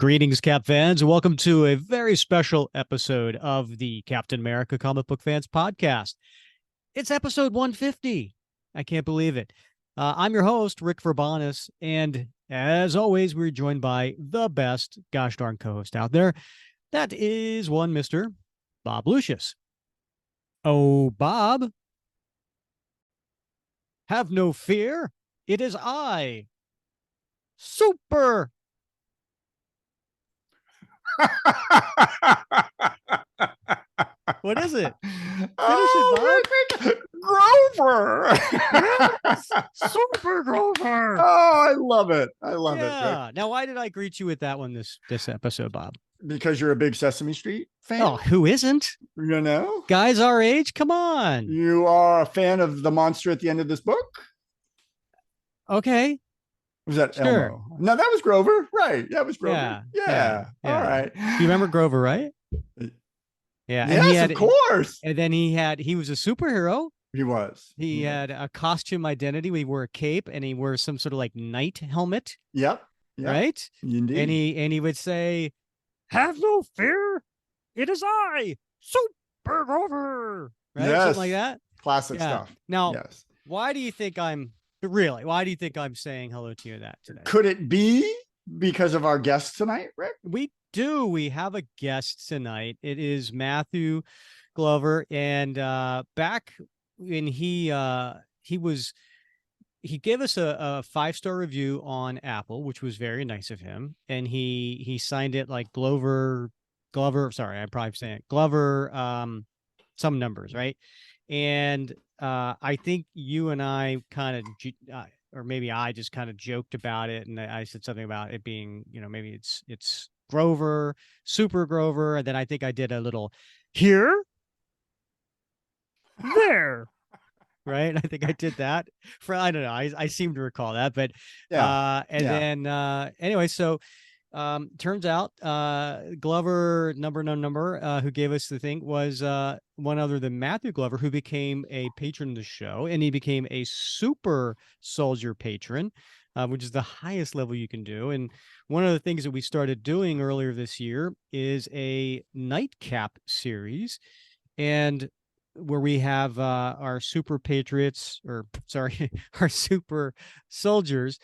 Greetings, Cap fans, and welcome to a very special episode of the Captain America Comic Book Fans Podcast. It's episode 150. I can't believe it. I'm your host, Rick Verbanis, and as always, we're joined by the best gosh darn co-host out there. That is one Mr. Bob Lucius. Oh, Bob, have no fear. It is I, Super. What is it? Finish it, Bob. Grover. Yes, Super Grover. Oh, I love it. I love it. Yeah. Now, why did I greet you with that one this episode, Bob? Because you're a big Sesame Street fan. Oh, who isn't? You know, Guys our age, come on. you are a fan of the monster at the end of this book. Okay. Was that Sure. Elmo? No, that was Grover. Right. That was Grover. Yeah. All right. You remember Grover, right? Yeah. And Yes, of course. And then he was a superhero. He was. He had a costume identity. He wore a cape and he wore some sort of like knight helmet. Yep. Right. Indeed. And he would say, "Have no fear. It is I, Super Grover." Right. Yes. Something like that. Classic stuff. Now, yes. Why do you think I'm saying hello to you that today? Could it be because of our guest tonight, Rick? We do. We have a guest tonight. It is Matthew Glover. And back when he gave us a 5-star review on Apple, which was very nice of him. And he signed it like Glover, sorry, I'm probably saying it, Glover, some numbers, right? And I think you and I kind of, or maybe I just kind of joked about it, and I said something about it being, maybe it's Grover, Super Grover, and then I think I did a little here, there, right? I think I did that I don't know. I seem to recall that, but then anyway, so. Turns out Glover number who gave us the thing was one other than Matthew Glover, who became a patron of the show, and he became a super soldier patron, which is the highest level you can do. And one of the things that we started doing earlier this year is a nightcap series, and where we have our super patriots, or sorry, our super soldiers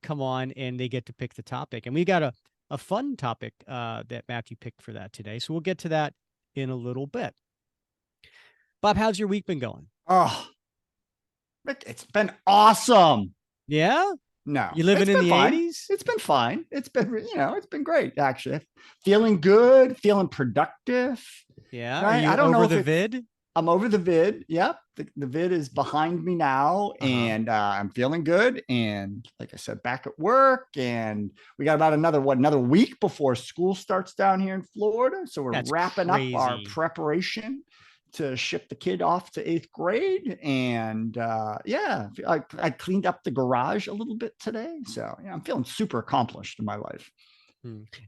come on, and they get to pick the topic. And we got a fun topic that Matthew picked for that today. So we'll get to that in a little bit. Bob, how's your week been going? Oh, it's been awesome. Yeah? No. You living in the 80s? It's been fine. It's been, it's been great, actually. Feeling good, feeling productive. Yeah. Right? Are you I don't know over the vid? I'm over the vid. Yep. The vid is behind me now, and I'm feeling good. And like I said, back at work, and we got about another week before school starts down here in Florida. So we're wrapping up our preparation to ship the kid off to 8th grade. And I cleaned up the garage a little bit today. So I'm feeling super accomplished in my life.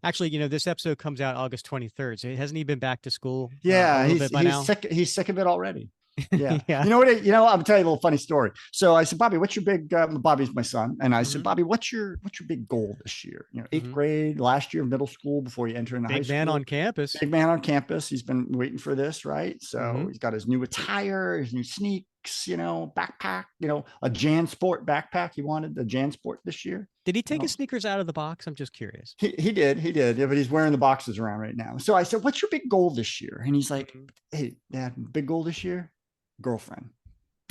Actually, this episode comes out August 23rd. So hasn't he been back to school? Yeah, he's sick of it already. Yeah. Yeah. You know what? I'll tell you a little funny story. So I said, Bobby, what's your big? Bobby's my son, and I said, Bobby, what's your big goal this year? 8th grade, last year of middle school before you enter into high school. Big man on campus. Big man on campus. He's been waiting for this, right? So he's got his new attire, his new sneaks, backpack, a JanSport backpack. He wanted the JanSport this year. Did he take his sneakers out of the box? I'm just curious. He did. Yeah, but he's wearing the boxes around right now. So I said, what's your big goal this year? And he's like, hey, Dad, big goal this year? Girlfriend.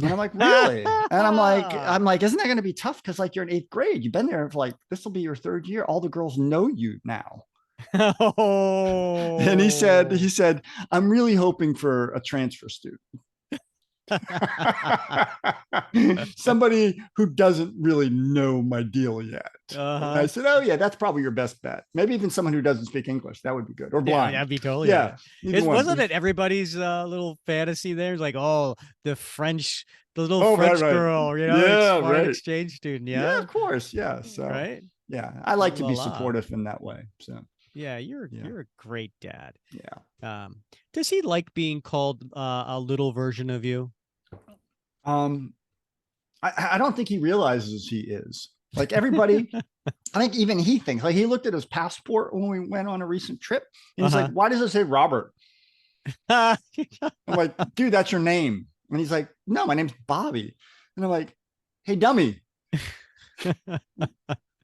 And I'm like, really? And I'm like, isn't that going to be tough? Because like you're in 8th grade. You've been there for like, this will be your 3rd year. All the girls know you now. Oh. And he said, I'm really hoping for a transfer student. Somebody who doesn't really know my deal yet. I said, oh yeah, that's probably your best bet. Maybe even someone who doesn't speak English. That would be good. Or blind. Yeah, that'd be totally good. Wasn't it everybody's little fantasy there? It's like, the little French girl, foreign exchange student. Yeah, of course. Yeah. So right. Yeah, I like to be supportive in that way. So yeah, you're a great dad. Yeah. Does he like being called a little version of you? I don't think he realizes he is. Like everybody, I think even he thinks, like he looked at his passport when we went on a recent trip. And he's like, why does it say Robert? I'm like, dude, that's your name. And he's like, no, my name's Bobby. And I'm like, hey, dummy.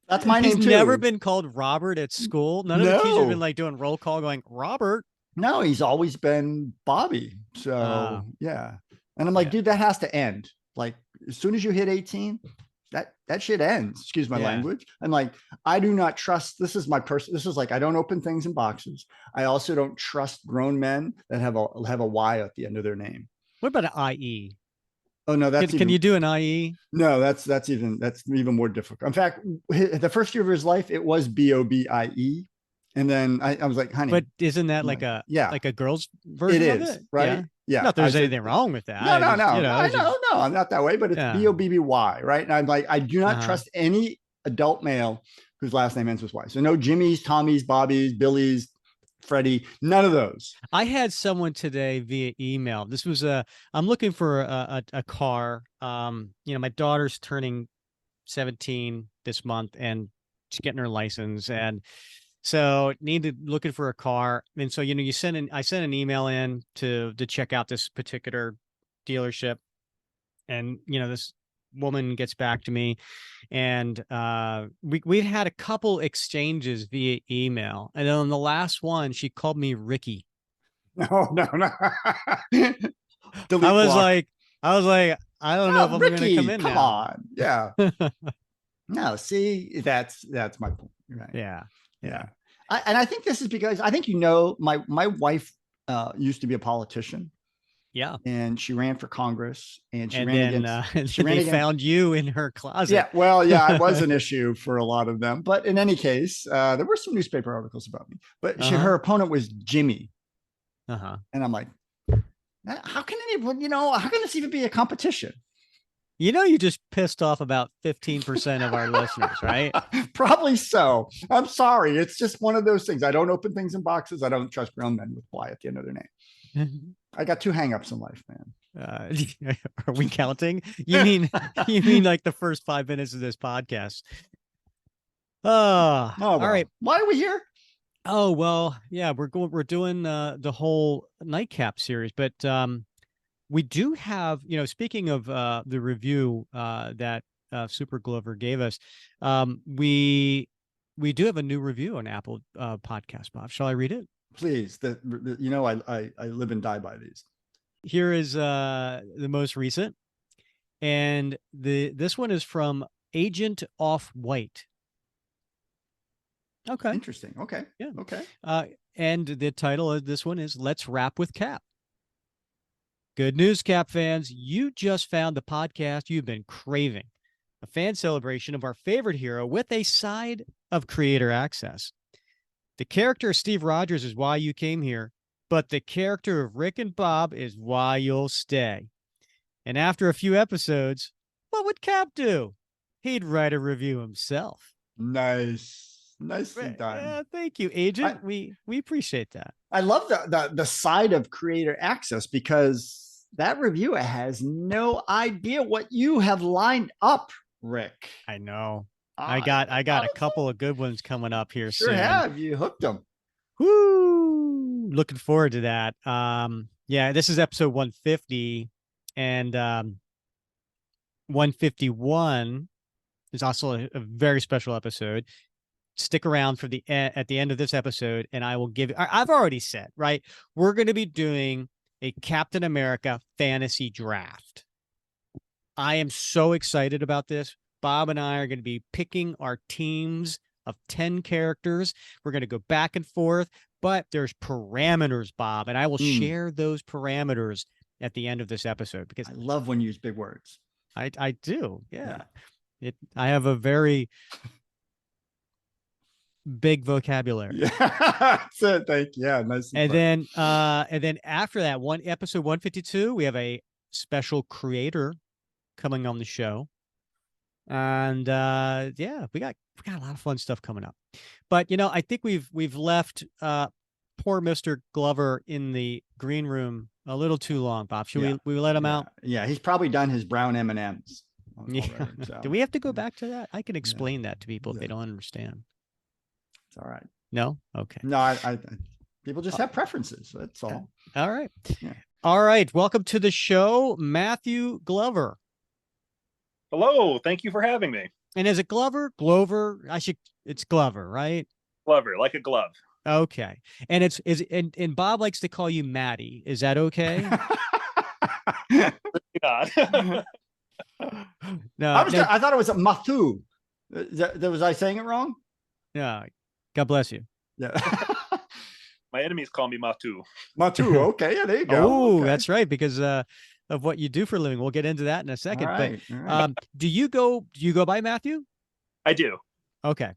That's my name too. He's never been called Robert at school. None of the teachers have been like doing roll call going, Robert. No, he's always been Bobby. So yeah. And I'm like, dude, that has to end. Like as soon as you hit 18, that shit ends. Excuse my language. I'm like, I do not trust. This is my person. This is like, I don't open things in boxes. I also don't trust grown men that have a Y at the end of their name. What about an IE? Oh no, that's can you do an IE? No, that's even more difficult. In fact, the first year of his life, it was BOBIE. And then I was like, honey. But isn't that like a girl's version it is, of it? right? Yeah. Not that there's anything wrong with that. No. I'm not that way, but it's BOBBY, right? And I'm like, I do not trust any adult male whose last name ends with Y. So no Jimmys, Tommys, Bobbies, Billies, Freddie, none of those. I had someone today via email. This was I'm looking for a car. My daughter's turning 17 this month and she's getting her license. And so looking for a car. And so, I sent an email in to check out this particular dealership. And, this woman gets back to me, and we had a couple exchanges via email. And then on the last one, she called me Ricky. No. I was like, I don't know if I'm going to come in now. Come on. Yeah. No, see, that's my point. Right. Yeah. And I think this is because I think, my wife used to be a politician. Yeah. And she ran for Congress, and she ran against. They found you in her closet. Yeah. Well, yeah, it was an issue for a lot of them. But in any case, there were some newspaper articles about me. But her opponent was Jimmy. And I'm like, how can this even be a competition? You just pissed off about 15% of our listeners, right? Probably so. I'm sorry. It's just one of those things. I don't open things in boxes. I don't trust grown men with Y at the end of their name. I got 2 hangups in life, man. Are we counting? You mean like the first 5 minutes of this podcast? All right. Why are we here? Oh, well, yeah, we're doing the whole Nightcap series, but we do have, speaking of the review that Super Glover gave us, we do have a new review on Apple Podcast, Bob. Shall I read it? Please. I live and die by these. Here is the most recent, and this one is from Agent Off White. Okay. Interesting. Okay. Yeah. Okay. And the title of this one is Let's Rap with Cap. Good news, Cap fans. You just found the podcast you've been craving. A fan celebration of our favorite hero with a side of creator access. The character of Steve Rogers is why you came here, but the character of Rick and Bob is why you'll stay. And after a few episodes, what would Cap do? He'd write a review himself. Nice. Nicely done. Yeah, thank you, Agent. We appreciate that. I love the side of creator access, because that reviewer has no idea what you have lined up, Rick. I know. I got a couple of good ones coming up here soon. Sure have. You hooked them. Woo! Looking forward to that. Yeah, this is episode 150, and 151 is also a very special episode. Stick around for at the end of this episode, and I will give. I've already said, right, we're going to be doing a Captain America fantasy draft. I am so excited about this. Bob and I are going to be picking our teams of 10 characters. We're going to go back and forth, but there's parameters, Bob, and I will share those parameters at the end of this episode, because I love when you use big words. I do. Yeah. I have a very big vocabulary. Yeah. That's it. Thank you. Yeah. Nice. And then after that, episode 152, we have a special creator coming on the show. And yeah, we got a lot of fun stuff coming up. But I think we've left poor Mr. Glover in the green room a little too long, Bob. Should we let him out? Yeah, he's probably done his brown M&Ms. Yeah. already, so, Do we have to go back to that? I can explain that to people if they don't understand. It's all right. No? Okay. No, I people just have preferences. That's all. All right. Yeah. All right. Welcome to the show, Matthew Glover. Hello. Thank you for having me. And is it Glover? Glover? It's Glover, right? Glover, like a glove. Okay. And and Bob likes to call you Matty. Is that okay? God. No, I thought it was a Mathu. Was I saying it wrong? no. God bless you. Yeah. My enemies call me Matu. Matu. Okay. Yeah, there you go. Oh, Okay. that's right. Because of what you do for a living. We'll get into that in a second. All right, all right. But do you go by Matthew? I do. Okay.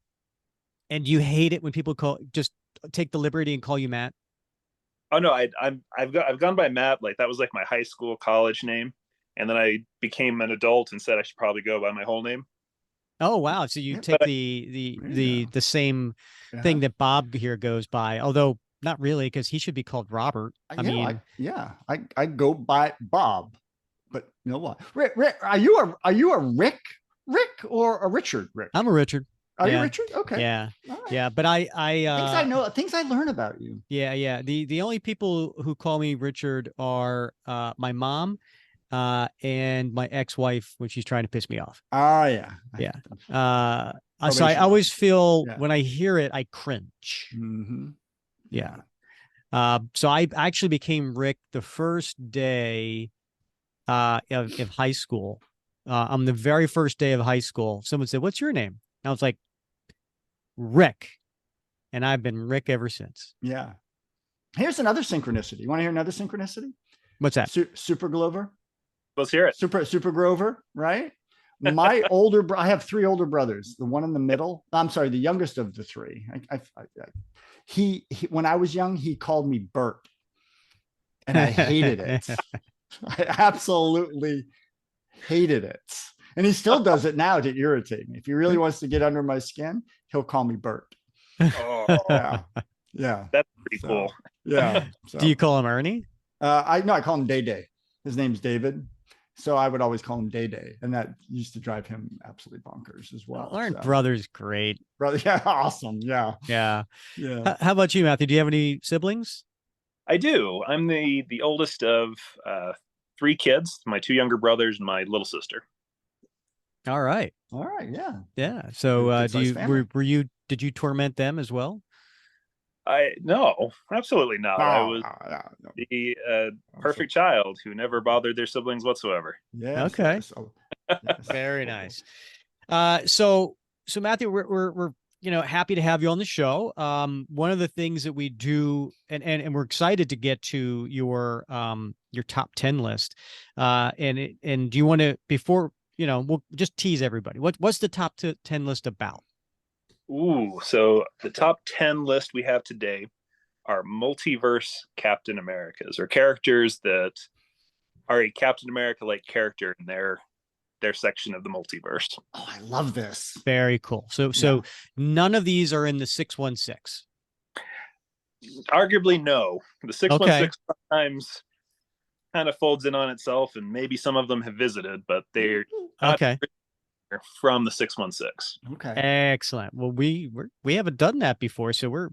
And you hate it when people just take the liberty and call you Matt? Oh no, I've gone by Matt. Like that was like my high school, college name, and then I became an adult and said I should probably go by my whole name. Oh wow! So you take the same thing that Bob here goes by, although not really, because he should be called Robert. I mean, I go by Bob, but you know what? Rick, are you a Rick or a Richard? Rick, I'm a Richard. Are you Richard? Okay. Yeah. Right. Yeah. But things I learn about you. Yeah. Yeah. The only people who call me Richard are my mom and my ex-wife when she's trying to piss me off. Oh yeah. Yeah. So I always feel when I hear it, I cringe. Mm-hmm. Yeah. So I actually became Rick the first day of high school. On the very first day of high school, someone said, "What's your name?" And I was like, Rick. And I've been Rick ever since. Yeah. Here's another synchronicity. You want to hear another synchronicity? What's that? Super Glover. Let's hear it. Super Grover, right? My I have three older brothers. The one in the middle, I'm sorry, the youngest of the three. He when I was young, he called me Bert. And I hated it. I absolutely hated it. And he still does it now to irritate me. If he really wants to get under my skin, he'll call me Bert. Oh, yeah. That's pretty cool. Yeah. So, do you call him Ernie? I call him Day Day. His name's David. So I would always call him Day Day. And that used to drive him absolutely bonkers as well. Aren't brothers great? Brother, yeah, awesome. Yeah. Yeah. Yeah. How about you, Matthew? Do you have any siblings? I do. I'm the oldest of 3 kids, my 2 younger brothers and my little sister. All right. Yeah. Yeah. So did you torment them as well? No, absolutely not. I was the perfect child who never bothered their siblings whatsoever. Yeah. Okay. Yes. Oh, yes. Very nice. So Matthew, we're happy to have you on the show. One of the things that we do, and we're excited to get to your top 10 list. And do you want to, before, we'll just tease everybody. What's the top 10 list about? Ooh, so the top 10 list we have today are multiverse Captain Americas, or characters that are a Captain America-like character in their section of the multiverse. Oh, I love this. Very cool. So none of these are in the 616. Arguably, no. The 616 sometimes kind of folds in on itself, and maybe some of them have visited, but they're not from the 616. Okay. Excellent. Well, we haven't done that before, so we're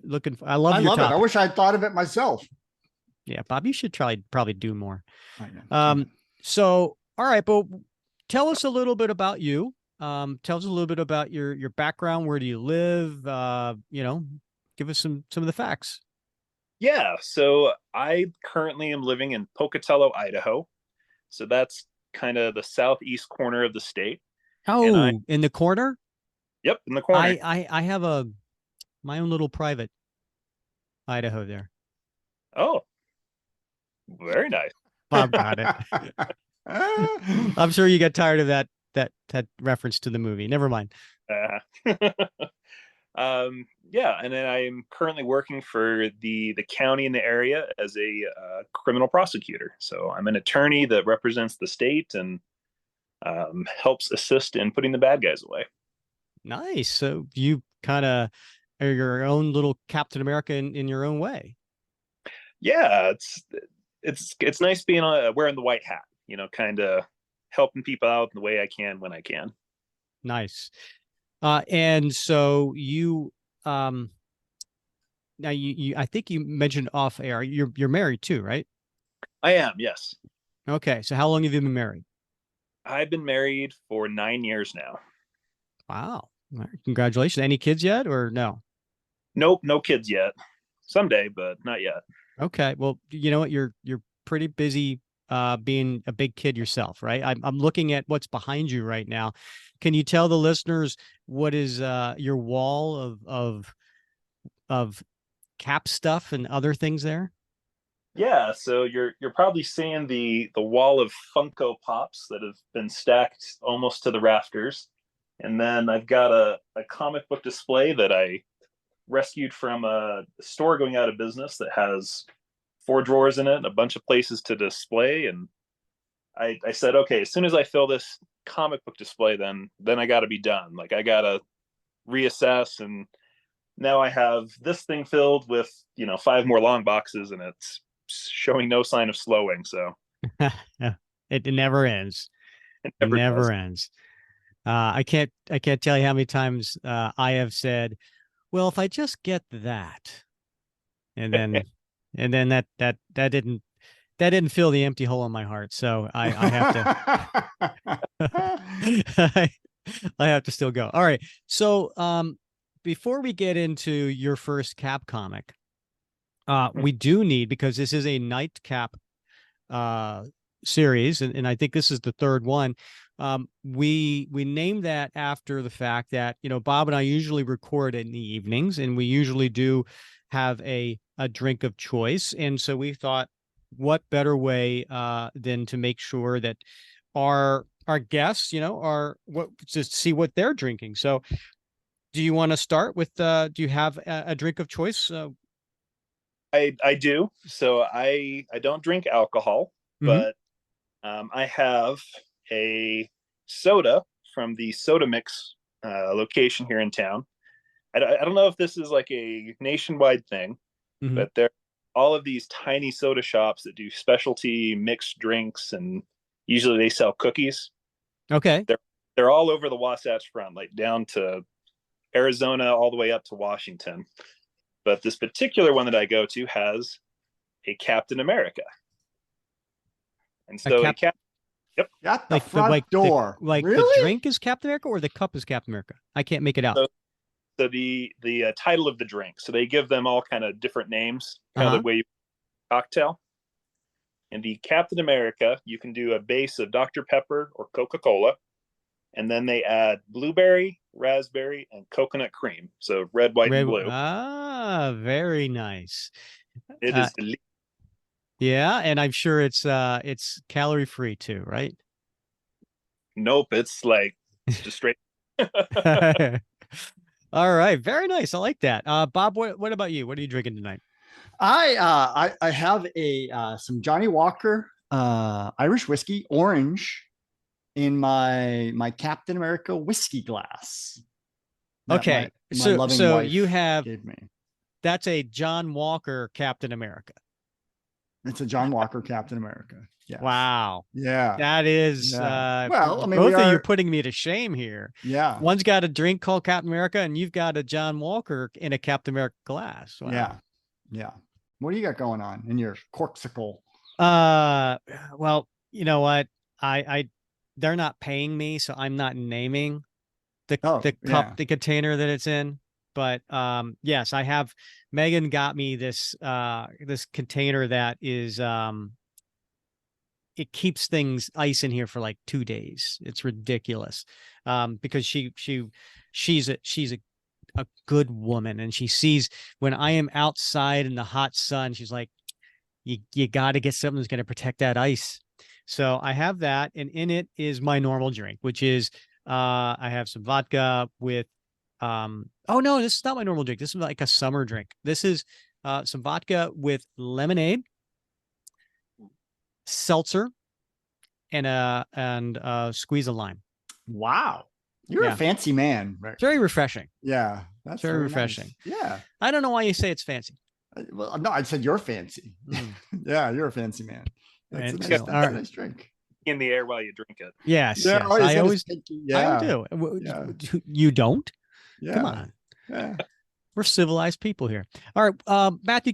looking. I love it. I wish I'd thought of it myself. Yeah, Bob, you should probably do more. I know. So, all right, but tell us a little bit about you. Tell us a little bit about your background. Where do you live? Give us some of the facts. Yeah. So I currently am living in Pocatello, Idaho. So that's kind of the southeast corner of the state. Oh, in the corner? Yep, in the corner. I have my own little private Idaho there. Oh, very nice. Bob got it. I'm sure you got tired of that reference to the movie. Never mind. Yeah, and then I'm currently working for the county in the area as a criminal prosecutor. So I'm an attorney that represents the state and helps assist in putting the bad guys away. Nice. So you kind of are your own little Captain America in your own way. Yeah, it's nice being wearing the white hat. Kind of helping people out in the way I can when I can. Nice. And so you, now I think you mentioned off air, you're married too, right? I am, yes. Okay. So how long have you been married? I've been married for 9 years now. Wow. All right. Congratulations. Any kids yet or no? Nope, no kids yet. Someday, but not yet. Okay. Well, you know what? You're pretty busy being a big kid yourself, right? I'm looking at what's behind you right now. Can you tell the listeners what is your wall of cap stuff and other things there? Yeah, so you're probably seeing the wall of Funko Pops that have been stacked almost to the rafters. And then I've got a comic book display that I rescued from a store going out of business that has 4 drawers in it and a bunch of places to display. And I said, okay, as soon as I fill this comic book display, then I got to be done. Like I got to reassess. And now I have this thing filled with 5 more long boxes, and it's showing no sign of slowing. So It never ends. it It never never does. ends. I can't tell you how many times I have said, well, if I just get that, and then that didn't fill the empty hole in my heart. So I have to I have to still go. All right. So before we get into your first Cap comic, we do need, because this is a nightcap series, and I think this is the third one. We named that after the fact that Bob and I usually record in the evenings, and we usually do have a drink of choice, and so we thought, what better way than to make sure that our guests, are what just see what they're drinking. So, do you want to start with? Do you have a drink of choice? I do. So I don't drink alcohol, but I have a soda from the Soda Mix location here in town. I don't know if this is like a nationwide thing, but there are all of these tiny soda shops that do specialty mixed drinks, and usually they sell cookies. Okay. They're all over the Wasatch Front, like down to Arizona, all the way up to Washington. But this particular one that I go to has a Captain America. And so yep. At the front door. Really? The drink is Captain America or the cup is Captain America? I can't make it out. So the title of the drink. So they give them all kind of different names, kind of the way you cocktail. And the Captain America, you can do a base of Dr. Pepper or Coca-Cola. And then they add blueberry, raspberry, and coconut cream. So red, white, and blue. Ah, very nice. It is delicious. Yeah, and I'm sure it's calorie free too, right? Nope, it's like just straight. All right, very nice. I like that. Bob, what about you? What are you drinking tonight? I have some Johnny Walker Irish whiskey, orange, in my Captain America whiskey glass. Okay, so you have that's a John Walker Captain America. It's a John Walker Captain America. Yes. Wow. Yeah. That is well, I mean, both of you putting me to shame here. Yeah. One's got a drink called Captain America, and you've got a John Walker in a Captain America glass. Wow. Yeah. Yeah. What do you got going on in your corksicle? Well, you know what? They're not paying me, so I'm not naming the cup, the container that it's in. But yes, I have. Megan got me this this container that is it keeps things ice in here for like 2 days. It's ridiculous. Because she's a good woman, and she sees when I am outside in the hot sun, she's like, you got to get something that's going to protect that ice. So I have that, and in it is my normal drink, which is I have some vodka with oh no, this is not my normal drink. This is like a summer drink. This is some vodka with lemonade, seltzer, and a squeeze of lime. Wow. You're a fancy man. Right? Very refreshing. Yeah. That's very refreshing. Nice. Yeah. I don't know why you say it's fancy. Well, no, I said you're fancy. Yeah, you're a fancy man. That's a nice drink. in the air while you drink it. Yes, Yeah, yes. oh, he's I got his always, pinky, I yeah, do. yeah, You don't? yeah, Come on. yeah. We're civilized people here. All right, Matthew,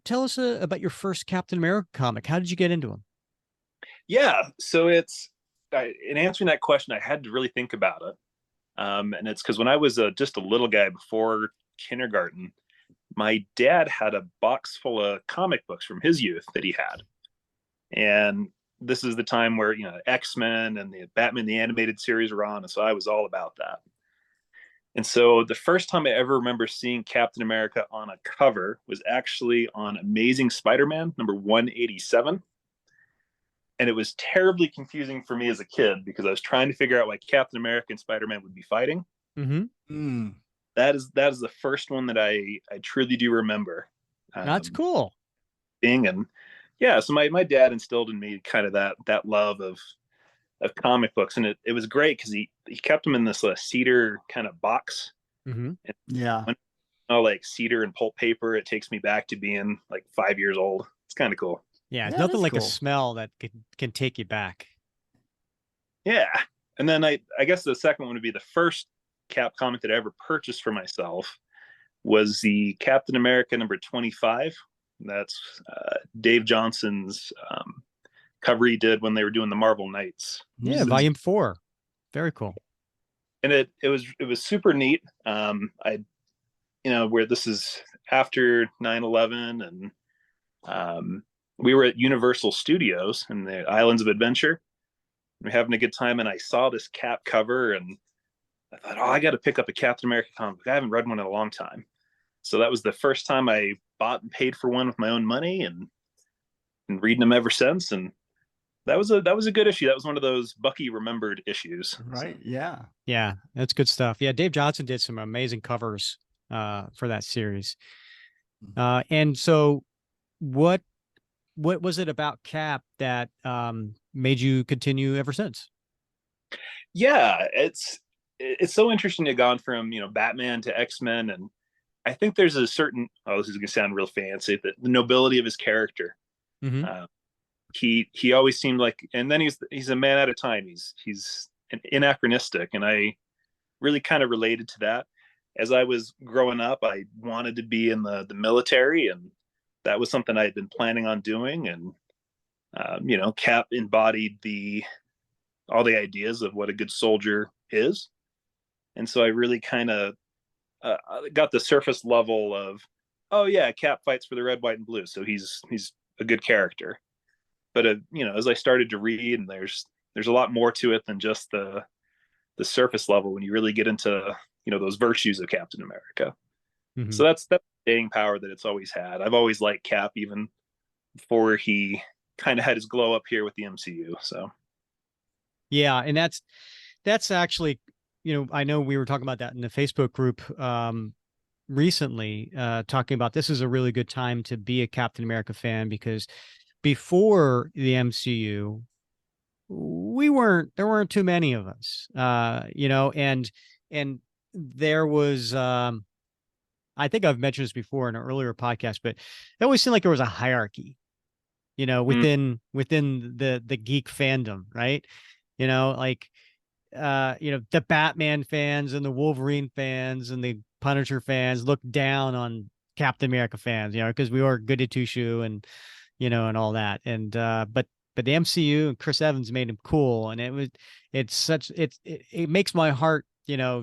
tell us about your first Captain America comic. How did you get into him? Yeah, so in answering that question, I had to really think about it, and it's because when I was just a little guy before kindergarten, my dad had a box full of comic books from his youth that he had, and this is the time where X-Men and the Batman the animated series were on, and so I was all about that. And so the first time I ever remember seeing Captain America on a cover was actually on Amazing Spider-Man number 187. And it was terribly confusing for me as a kid because I was trying to figure out why Captain America and Spider-Man would be fighting. Mm-hmm. That is the first one that I truly do remember. That's cool. And yeah, so my dad instilled in me kind of that love of comic books, and it was great because he kept them in this cedar kind of box. Mm-hmm. Yeah. When, like cedar and pulp paper, it takes me back to being like 5 years old. It's kind of cool. Yeah, it's Yeah, nothing that's like a cool. smell that can take you back. Yeah. And then I guess the second one would be the first Cap comic that I ever purchased for myself was the Captain America number 25. That's Dave Johnson's cover he did when they were doing the Marvel Knights. Yeah, volume 4. Very cool. And it was super neat. Where this is after 9/11, and we were at Universal Studios in the Islands of Adventure. We were having a good time, and I saw this Cap cover, and I thought, oh, I got to pick up a Captain America comic. I haven't read one in a long time. So that was the first time I bought and paid for one with my own money, and reading them ever since. And that was a good issue. That was one of those Bucky remembered issues. Right. So. Yeah. Yeah, that's good stuff. Yeah, Dave Johnson did some amazing covers for that series. And so what was it about Cap that made you continue ever since? Yeah, it's so interesting to have gone from Batman to X-Men, and I think there's a certain this is gonna sound real fancy, the nobility of his character. Mm-hmm. He always seemed like, and then he's a man at a time. He's anachronistic, and I really kind of related to that. As I was growing up, I wanted to be in the military, and that was something I had been planning on doing. And Cap embodied all the ideas of what a good soldier is, and so I really kind of got the surface level of, oh yeah, Cap fights for the red, white, and blue, so he's a good character. But as I started to read, and there's a lot more to it than just the surface level when you really get into those virtues of Captain America. Mm-hmm. So that's the staying power that it's always had. I've always liked Cap even before he kind of had his glow up here with the MCU. So yeah, and that's actually, I know we were talking about that in the Facebook group recently, talking about this is a really good time to be a Captain America fan, because before the MCU, there weren't too many of us, and there was, I think I've mentioned this before in an earlier podcast, but it always seemed like there was a hierarchy, within the geek fandom, right? The Batman fans and the Wolverine fans and the Punisher fans looked down on Captain America fans, because we were goody two shoe and all that. And but the MCU and Chris Evans made him cool, and it makes my heart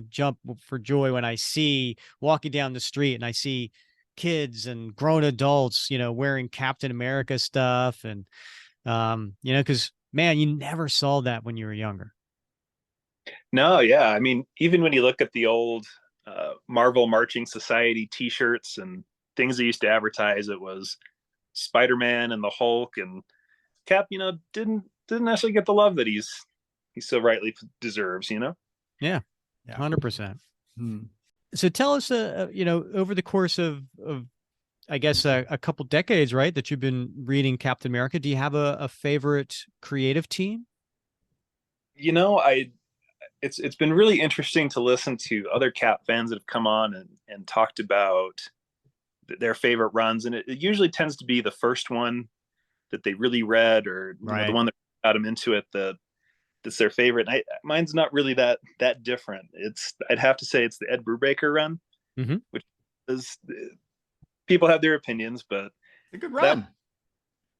jump for joy when I see walking down the street and I see kids and grown adults wearing Captain America stuff, and because man, you never saw that when you were younger. No, yeah, I mean, even when you look at the old Marvel Marching Society T-shirts and things they used to advertise, it was Spider-Man and the Hulk, and Cap, didn't necessarily get the love that he's so rightly deserves, Yeah, 100%. So tell us, over the course of I guess a couple decades, right, that you've been reading Captain America, do you have a favorite creative team? It's been really interesting to listen to other Cap fans that have come on and talked about their favorite runs, and it usually tends to be the first one that they really read, or Right. the one they're got them into it that that's their favorite. And mine's not really that different. I'd have to say it's the Ed Brubaker run, which is, people have their opinions, but a good run.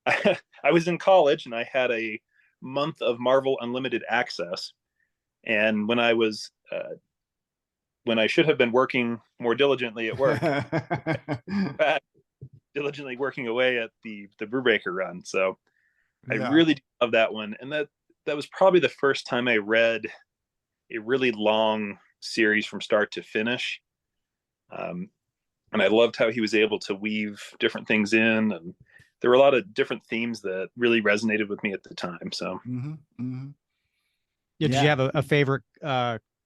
I was in college and I had a month of Marvel Unlimited access, and when I was when I should have been working more diligently at work, diligently working away at the Brubaker run. So I really love that one, and that was probably the first time I read a really long series from start to finish. And I loved how he was able to weave different things in, and there were a lot of different themes that really resonated with me at the time. So, did you have a favorite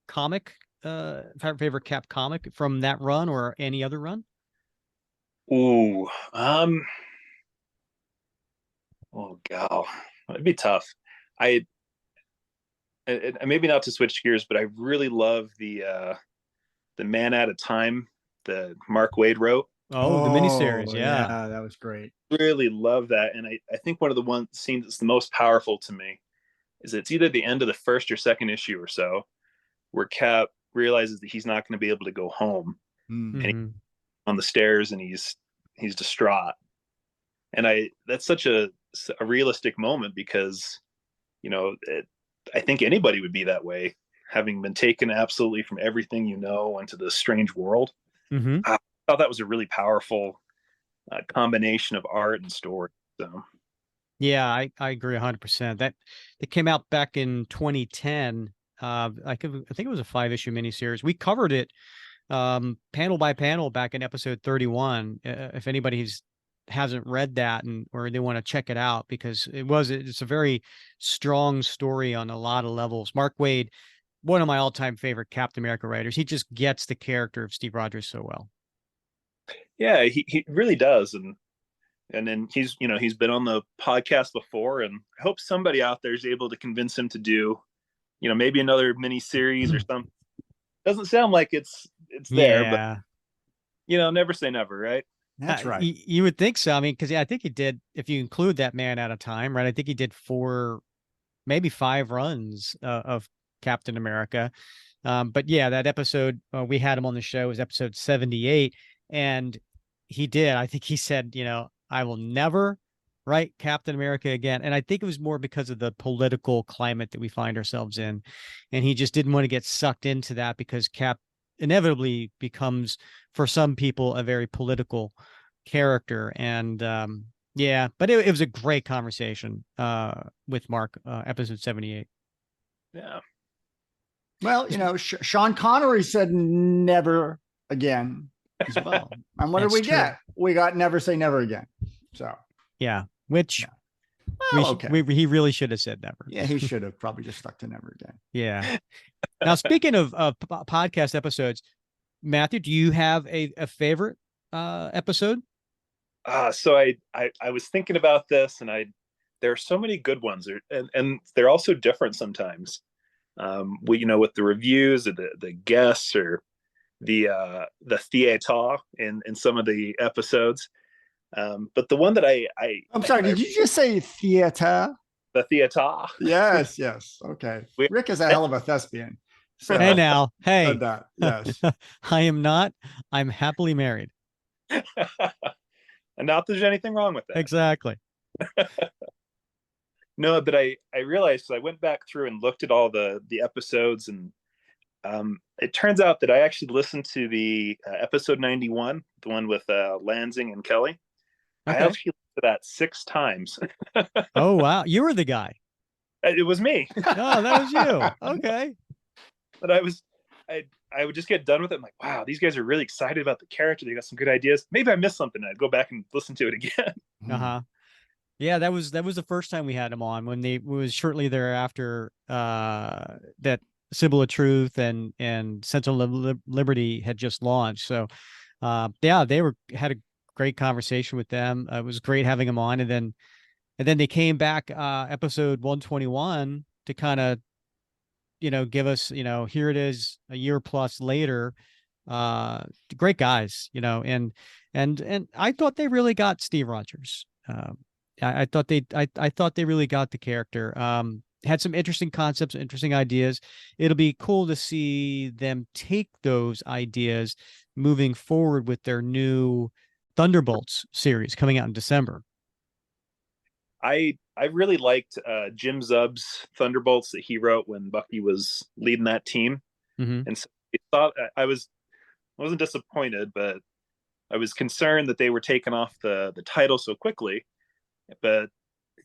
comic, favorite Cap comic from that run or any other run? Oh god, it'd be tough. I maybe not to switch gears, but I really love the Man at a Time that Mark Waid wrote. Oh, the miniseries, yeah, that was great. Really love that, and I think one of the scenes that's the most powerful to me is it's either the end of the first or second issue or so, where Cap realizes that he's not going to be able to go home, and he's on the stairs and he's distraught, and that's such a realistic moment, because I think anybody would be that way, having been taken absolutely from everything into this strange world. I thought that was a really powerful combination of art and story. So, yeah, I agree 100%. That came out back in 2010. I think it was a 5-issue miniseries. We covered it panel by panel back in episode 31. If anybody hasn't read that or they want to check it out, because it's a very strong story on a lot of levels. Mark Waid, one of my all-time favorite Captain America writers. He just gets the character of Steve Rogers so well. Yeah, he really does, and then he's been on the podcast before, and I hope somebody out there is able to convince him to do maybe another mini series or something. Doesn't sound like it's there, but never say never, right? That's right. You would think so. I mean, because I think he did, if you include that Man at a Time, right? I think he did 4, maybe 5 runs of Captain America. But yeah, that episode, we had him on the show, was episode 78. And I think he said, I will never write Captain America again. And I think it was more because of the political climate that we find ourselves in. And he just didn't want to get sucked into that, because Cap inevitably becomes, for some people, a very political character. And but it was a great conversation with Mark, episode 78. Yeah. Well, Sean Connery said never again as well. And what did we get? We got Never Say Never Again. So yeah, which he really should have said never. Yeah, he should have probably just stuck to never again. Yeah. Now, speaking of podcast episodes, Matthew, do you have a favorite episode? So I was thinking about this, and there are so many good ones, and they're also different sometimes. With the reviews or the guests or the theater in some of the episodes. But the one that I'm sorry, did you just say theater? The theater. Yes. Okay. Rick is a hell of a thespian. So, hey now, hey. Said that. Yes. I am not. I'm happily married. And not that there's anything wrong with that. Exactly. No, but I realized, so I went back through and looked at all the episodes, and it turns out that I actually listened to the episode 91, the one with Lansing and Kelly. Okay. I actually listened to that 6 times. Oh, wow. You were the guy. It was me. Oh, that was you. Okay. But I would just get done with it. I'm like, wow, these guys are really excited about the character. They got some good ideas. Maybe I missed something. I'd go back and listen to it again. Uh-huh. Yeah, that was the first time we had him on, when it was shortly thereafter that Symbol of Truth and Sentinel of Liberty had just launched. So they had a great conversation with them. It was great having them on, and then they came back episode 121 to kind of give us, here it is a year plus later. Great guys, and I thought they really got Steve Rogers. I thought I thought they really got the character. Had some interesting concepts, interesting ideas. It'll be cool to see them take those ideas moving forward with their new Thunderbolts series coming out in December. I really liked Jim Zub's Thunderbolts that he wrote when Bucky was leading that team, and so I thought I wasn't disappointed, but I was concerned that they were taking off the title so quickly. But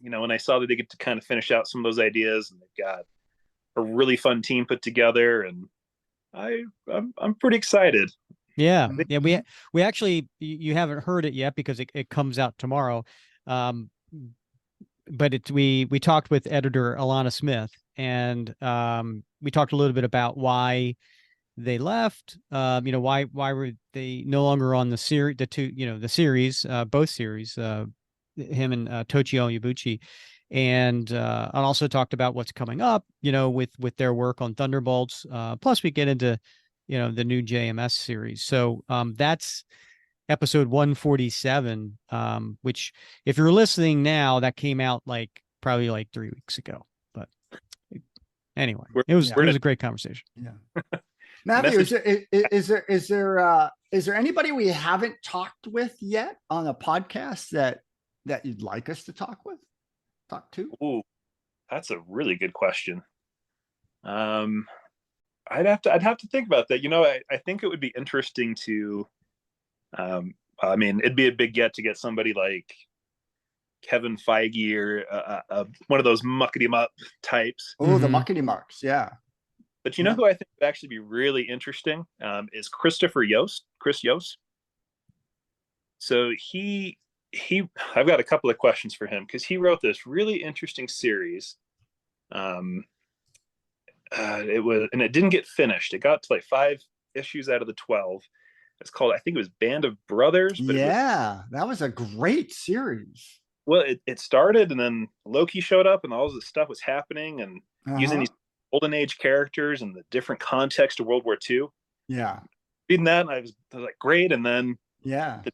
when I saw that they get to kind of finish out some of those ideas, and they've got a really fun team put together, and I'm pretty excited. Yeah, we actually, you haven't heard it yet because it comes out tomorrow. But we talked with editor Alana Smith, and we talked a little bit about why they left. Why were they no longer on the series? The series, both series, him and Tochio Yabuchi, and also talked about what's coming up. With their work on Thunderbolts. Plus, we get into the new JMS series. So that's episode 147, which if you're listening now, that came out probably 3 weeks ago. But anyway, it was a great conversation. Yeah. Matthew, is there anybody we haven't talked with yet on a podcast that you'd like us to talk to? Ooh, that's a really good question. I'd have to think about that. I think it would be interesting to it'd be a big get somebody like Kevin Feige or one of those muckety muck types. Oh, the muckety mucks, yeah. But who I think would actually be really interesting is Christopher Yost, Chris Yost. So I've got a couple of questions for him because he wrote this really interesting series. It didn't get finished. It got to 5 issues out of the 12. It's called, I think it was Band of Brothers. But that was a great series. Well, it started, and then Loki showed up, and all this stuff was happening, and using these Golden Age characters and the different context of World War II. Yeah. Reading that, and I was like, great. And then it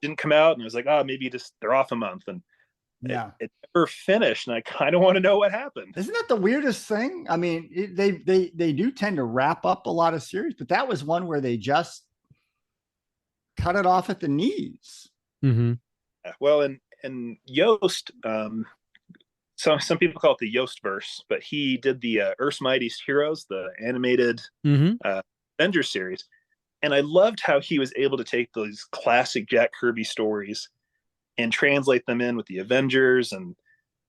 didn't come out, and I was like, oh, maybe they're off a month. And it never finished, and I kind of want to know what happened. Isn't that the weirdest thing? I mean, they do tend to wrap up a lot of series, but that was one where they just cut it off at the knees. Mm-hmm. Well, and Yost, some people call it the Yost verse, but he did the Earth's Mightiest Heroes, the animated Avengers series, and I loved how he was able to take those classic Jack Kirby stories and translate them in with the Avengers, and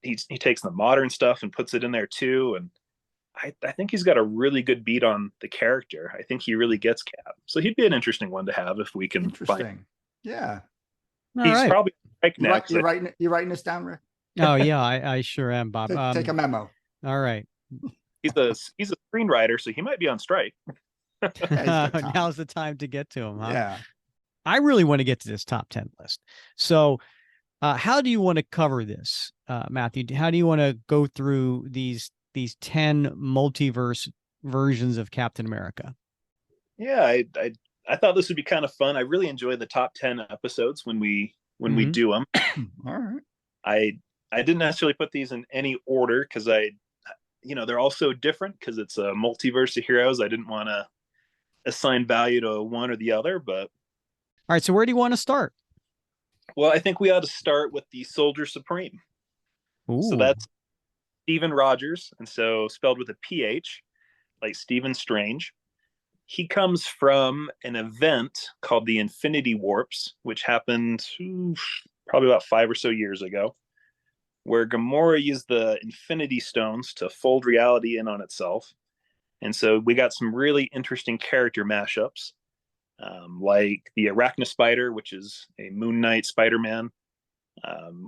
he takes the modern stuff and puts it in there too. And I think he's got a really good beat on the character. I think he really gets Cap. So he'd be an interesting one to have if we can find. Yeah. He's probably next. You're writing this down, Rick? Oh yeah, I sure am, Bob. Take a memo. All right. He's a screenwriter, so he might be on strike. Now's the time to get to him, huh? Yeah. I really want to get to this top 10 list. So how do you want to cover this, Matthew? How do you want to go through these 10 multiverse versions of Captain America? Yeah, I thought this would be kind of fun. I really enjoy the top 10 episodes when we do them. All right. I didn't necessarily put these in any order because they're all so different because it's a multiverse of heroes. I didn't want to assign value to one or the other, but all right. So where do you want to start? Well, I think we ought to start with the Soldier Supreme. Ooh. So that's Stephen Rogers, and so spelled with a PH, like Stephen Strange. He comes from an event called the Infinity Warps, which happened probably about 5 or so years ago, where Gamora used the Infinity Stones to fold reality in on itself. And so we got some really interesting character mashups, like the Arachna Spider, which is a Moon Knight Spider-Man.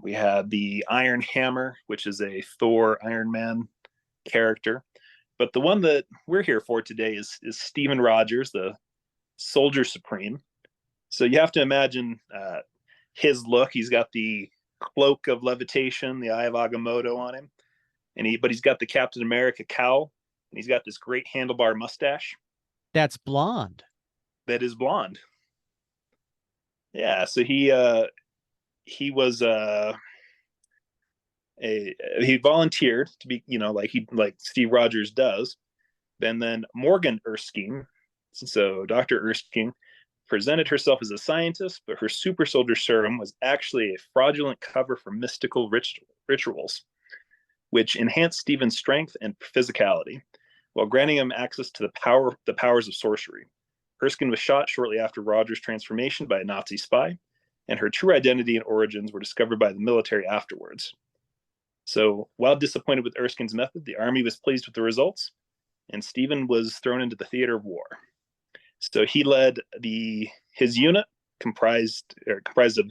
We had the Iron Hammer, which is a Thor Iron Man character. But the one that we're here for today is Stephen Rogers, the Soldier Supreme. So you have to imagine his look. He's got the cloak of levitation, the Eye of Agamotto on him, but he's got the Captain America cowl, and he's got this great handlebar mustache. That's blonde. That is blonde. Yeah, so he was he volunteered to be, like Steve Rogers does. And then Morgan Erskine, so Dr. Erskine, presented herself as a scientist, but her super soldier serum was actually a fraudulent cover for mystical rituals, which enhanced Stephen's strength and physicality, while granting him access to the powers of sorcery. Erskine was shot shortly after Rogers' transformation by a Nazi spy, and her true identity and origins were discovered by the military afterwards. So, while disappointed with Erskine's method, the army was pleased with the results, and Stephen was thrown into the theater of war. So he led his unit comprised of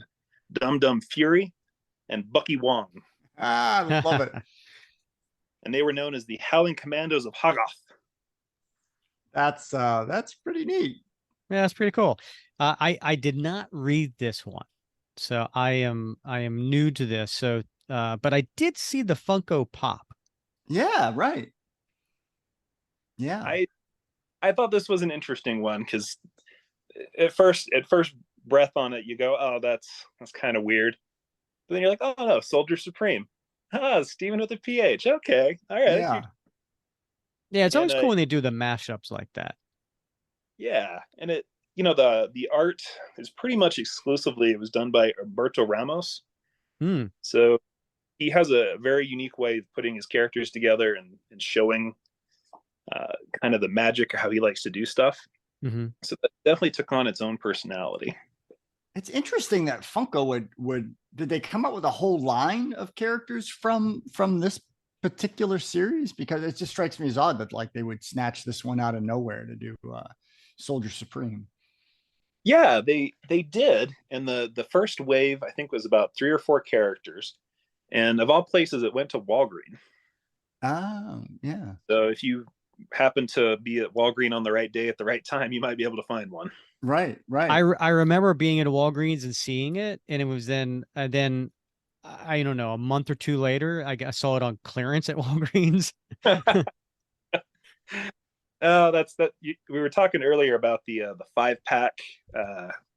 Dum Dum Fury and Bucky Wong. I love it. And they were known as the Howling Commandos of Hoggoth. That's pretty neat. Yeah, that's pretty cool. I did not read this one, so I am new to this. So, but I did see the Funko Pop. Yeah, right. Yeah, I thought this was an interesting one because at first breath on it, you go, oh, that's kind of weird. But then you're like, oh no, Soldier Supreme. Stephen with a PH. Okay, all right. Yeah, yeah. It's always cool when they do the mashups like that. Yeah, and it, the art is pretty much exclusively, it was done by Alberto Ramos. So he has a very unique way of putting his characters together and showing kind of the magic of how he likes to do stuff. So that definitely took on its own personality. It's interesting that Funko did they come up with a whole line of characters from this particular series? Because it just strikes me as odd that like they would snatch this one out of nowhere to do Soldier Supreme. Yeah, they did. And the first wave, I think, was about 3 or 4 characters. And of all places, it went to Walgreen. Oh, yeah. So if you happen to be at Walgreen on the right day at the right time, you might be able to find one. Right. I remember being at Walgreens and seeing it, and it was then I don't know, a month or 2 later, I saw it on clearance at Walgreens. Oh, we were talking earlier about the 5-pack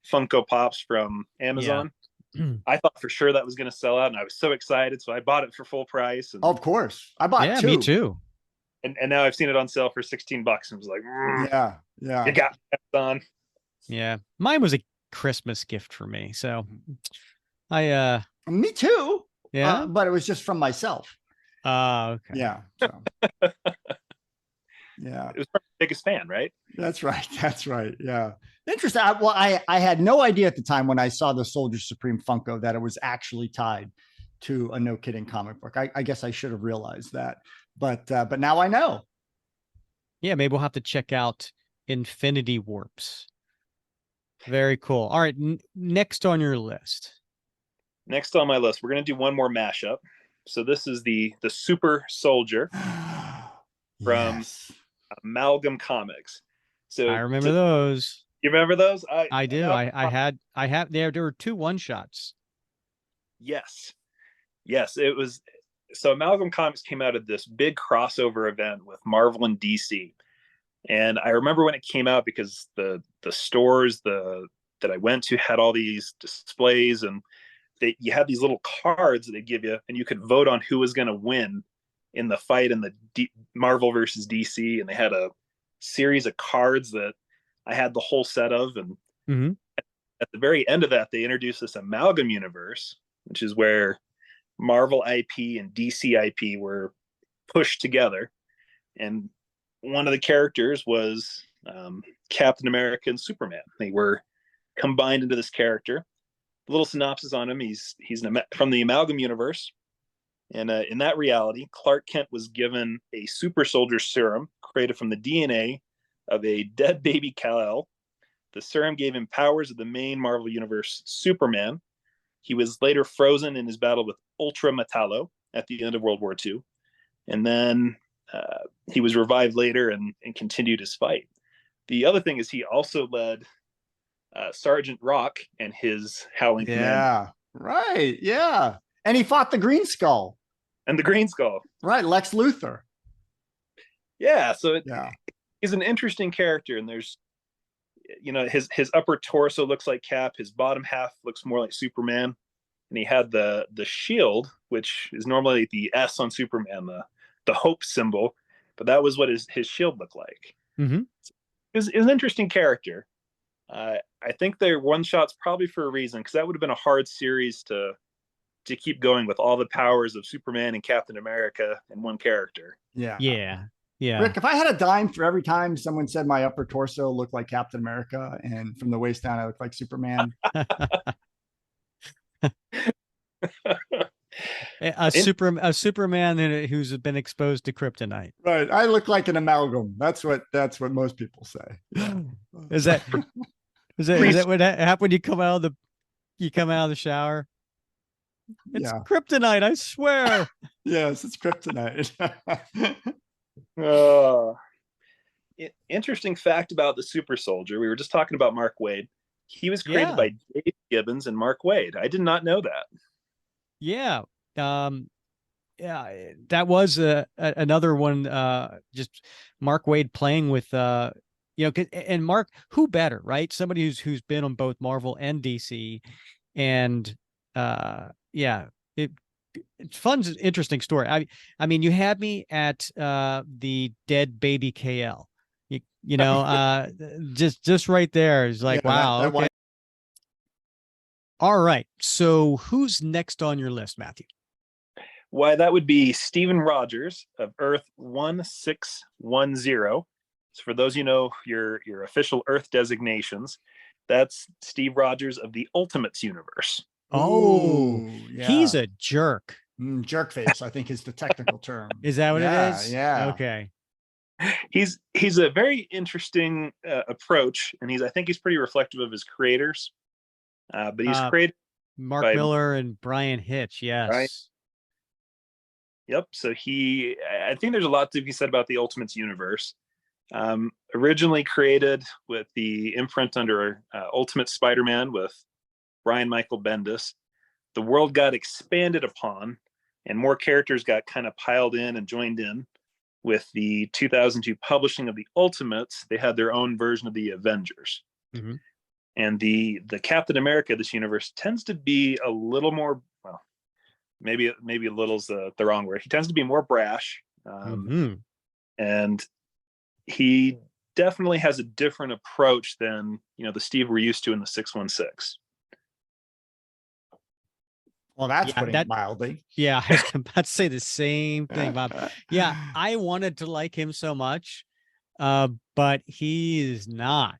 Funko Pops from Amazon. Yeah. I thought for sure that was going to sell out, and I was so excited, so I bought it for full price. And, of course, I bought 2. Me too. And now I've seen it on sale for $16, and was like, yeah, you got it on. Yeah, mine was a Christmas gift for me, so me too. Yeah, but it was just from myself. Okay. Yeah. So. Yeah, it was my biggest fan, right? That's right. Yeah, interesting. I had no idea at the time when I saw the Soldier Supreme Funko that it was actually tied to a No Kidding comic book. I guess I should have realized that, but now I know. Yeah, maybe we'll have to check out Infinity Warps. Very cool. All right, next on your list. Next on my list, we're going to do one more mashup. So this is the Super Soldier from Amalgam Comics. So I remember those. You remember those? I do. I had there were 2 1-shots. Yes. It was. So Amalgam Comics came out of this big crossover event with Marvel and DC. And I remember when it came out because the stores that I went to had all these displays, and you had these little cards that they give you, and you could vote on who was going to win in the fight in the Marvel versus DC. And they had a series of cards that I had the whole set of. And at the very end of that, they introduced this Amalgam universe, which is where Marvel IP and DC IP were pushed together. And one of the characters was Captain America and Superman. They were combined into this character. A little synopsis on him: he's from the Amalgam universe, and in that reality, Clark Kent was given a super soldier serum created from the DNA of a dead baby Kal-El. The serum gave him powers of the main Marvel universe Superman. He was later frozen in his battle with Ultra Metallo at the end of World War II, and then he was revived later and continued his fight. The other thing is he also led Sergeant Rock and his Howling Commando. Yeah, right. Yeah. And he fought the Green Skull. And the Green Skull. Right, Lex Luthor. Yeah, so he's an interesting character, and there's, his upper torso looks like Cap, his bottom half looks more like Superman, and he had the shield, which is normally the S on Superman, the hope symbol, but that was what his shield looked like. Mm-hmm. It was an interesting character. I think they're one shots probably for a reason, because that would have been a hard series to keep going with all the powers of Superman and Captain America in one character. Yeah. Yeah. Yeah. Rick, if I had a dime for every time someone said my upper torso looked like Captain America and from the waist down I look like Superman. a Superman who's been exposed to kryptonite. Right. I look like an amalgam. That's what most people say. Yeah. Is that what happened when you come out of the shower? It's kryptonite, I swear. Yes, it's kryptonite. Interesting fact about the super soldier. We were just talking about Mark Waid. He was created by Dave Gibbons and Mark Waid. I did not know that. Yeah. That was another one. Just Mark Waid playing with, and Mark, who better, right? Somebody who's been on both Marvel and DC, and it's fun, interesting story. I mean, you had me at the dead baby KL. Just right there is like, wow. Okay. All right. So who's next on your list, Matthew? Why, that would be Steven Rogers of Earth 1610. So for those your official Earth designations, that's Steve Rogers of the Ultimates universe. Oh, yeah. He's a jerk. Jerk face, I think, is the technical term. Is that what it is? Yeah. Okay. He's a very interesting approach, and I think he's pretty reflective of his creators. But he's created Mark Miller and Brian Hitch. Yes. Right. Yep. So I think there's a lot to be said about the Ultimates universe. Originally created with the imprint under Ultimate Spider-Man with Brian Michael Bendis, the world got expanded upon, and more characters got kind of piled in and joined in. With the 2002 publishing of the Ultimates, they had their own version of the Avengers. Mm-hmm. And the Captain America of this universe tends to be a little more, well, maybe a little's the wrong word. He tends to be more brash. And he definitely has a different approach than, the Steve we're used to in the 616. Well, that's putting it mildly. Yeah, I was about to say the same thing, Bob. Yeah, I wanted to like him so much, but he is not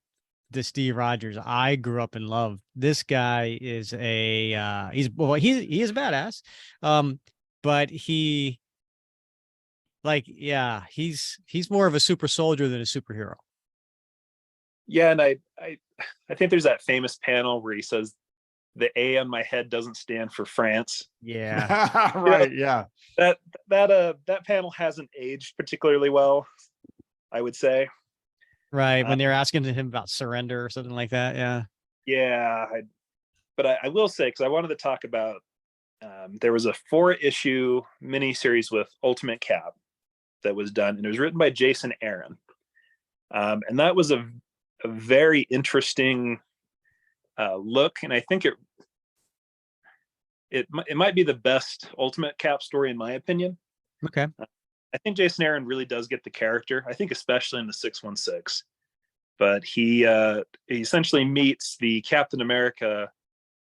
the Steve Rogers I grew up and loved. This guy is he is a badass, but he's more of a super soldier than a superhero. Yeah, and I think there's that famous panel where he says, the A on my head doesn't stand for France. Yeah. Right. Yeah. That panel hasn't aged particularly well, I would say. Right. When they're asking him about surrender or something like that. Yeah. Yeah. But I will say, because I wanted to talk about, there was a 4-issue miniseries with Ultimate Cap that was done, and it was written by Jason Aaron. And that was a very interesting look, and I think it might be the best Ultimate Cap story in my opinion. Okay. I think Jason Aaron really does get the character. I think especially in the 616, but he essentially meets the Captain America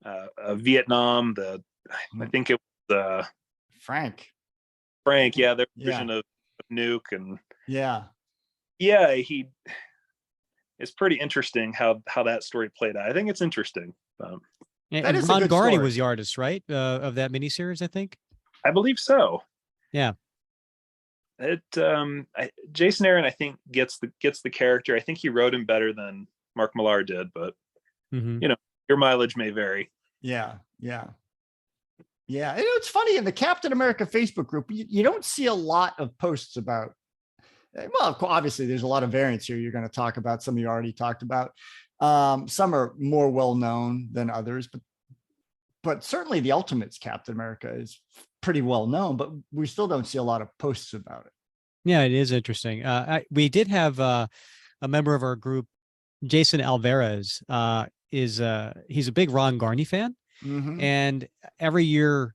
of Vietnam. I think it was Frank. Yeah, their version of Nuke, and it's pretty interesting how that story played out. I think it's interesting. And Ron Garney was the artist, right? Of that miniseries, I think. I believe so. Yeah. Jason Aaron, I think, gets the character. I think he wrote him better than Mark Millar did, but your mileage may vary. Yeah. It's funny, in the Captain America Facebook group, you don't see a lot of posts about. Well, obviously, there's a lot of variants here. You're going to talk about some you already talked about. Some are more well known than others, but certainly the Ultimates Captain America is pretty well known. But we still don't see a lot of posts about it. Yeah, it is interesting. We did have a member of our group, Jason Alvarez. He's a big Ron Garney fan, and every year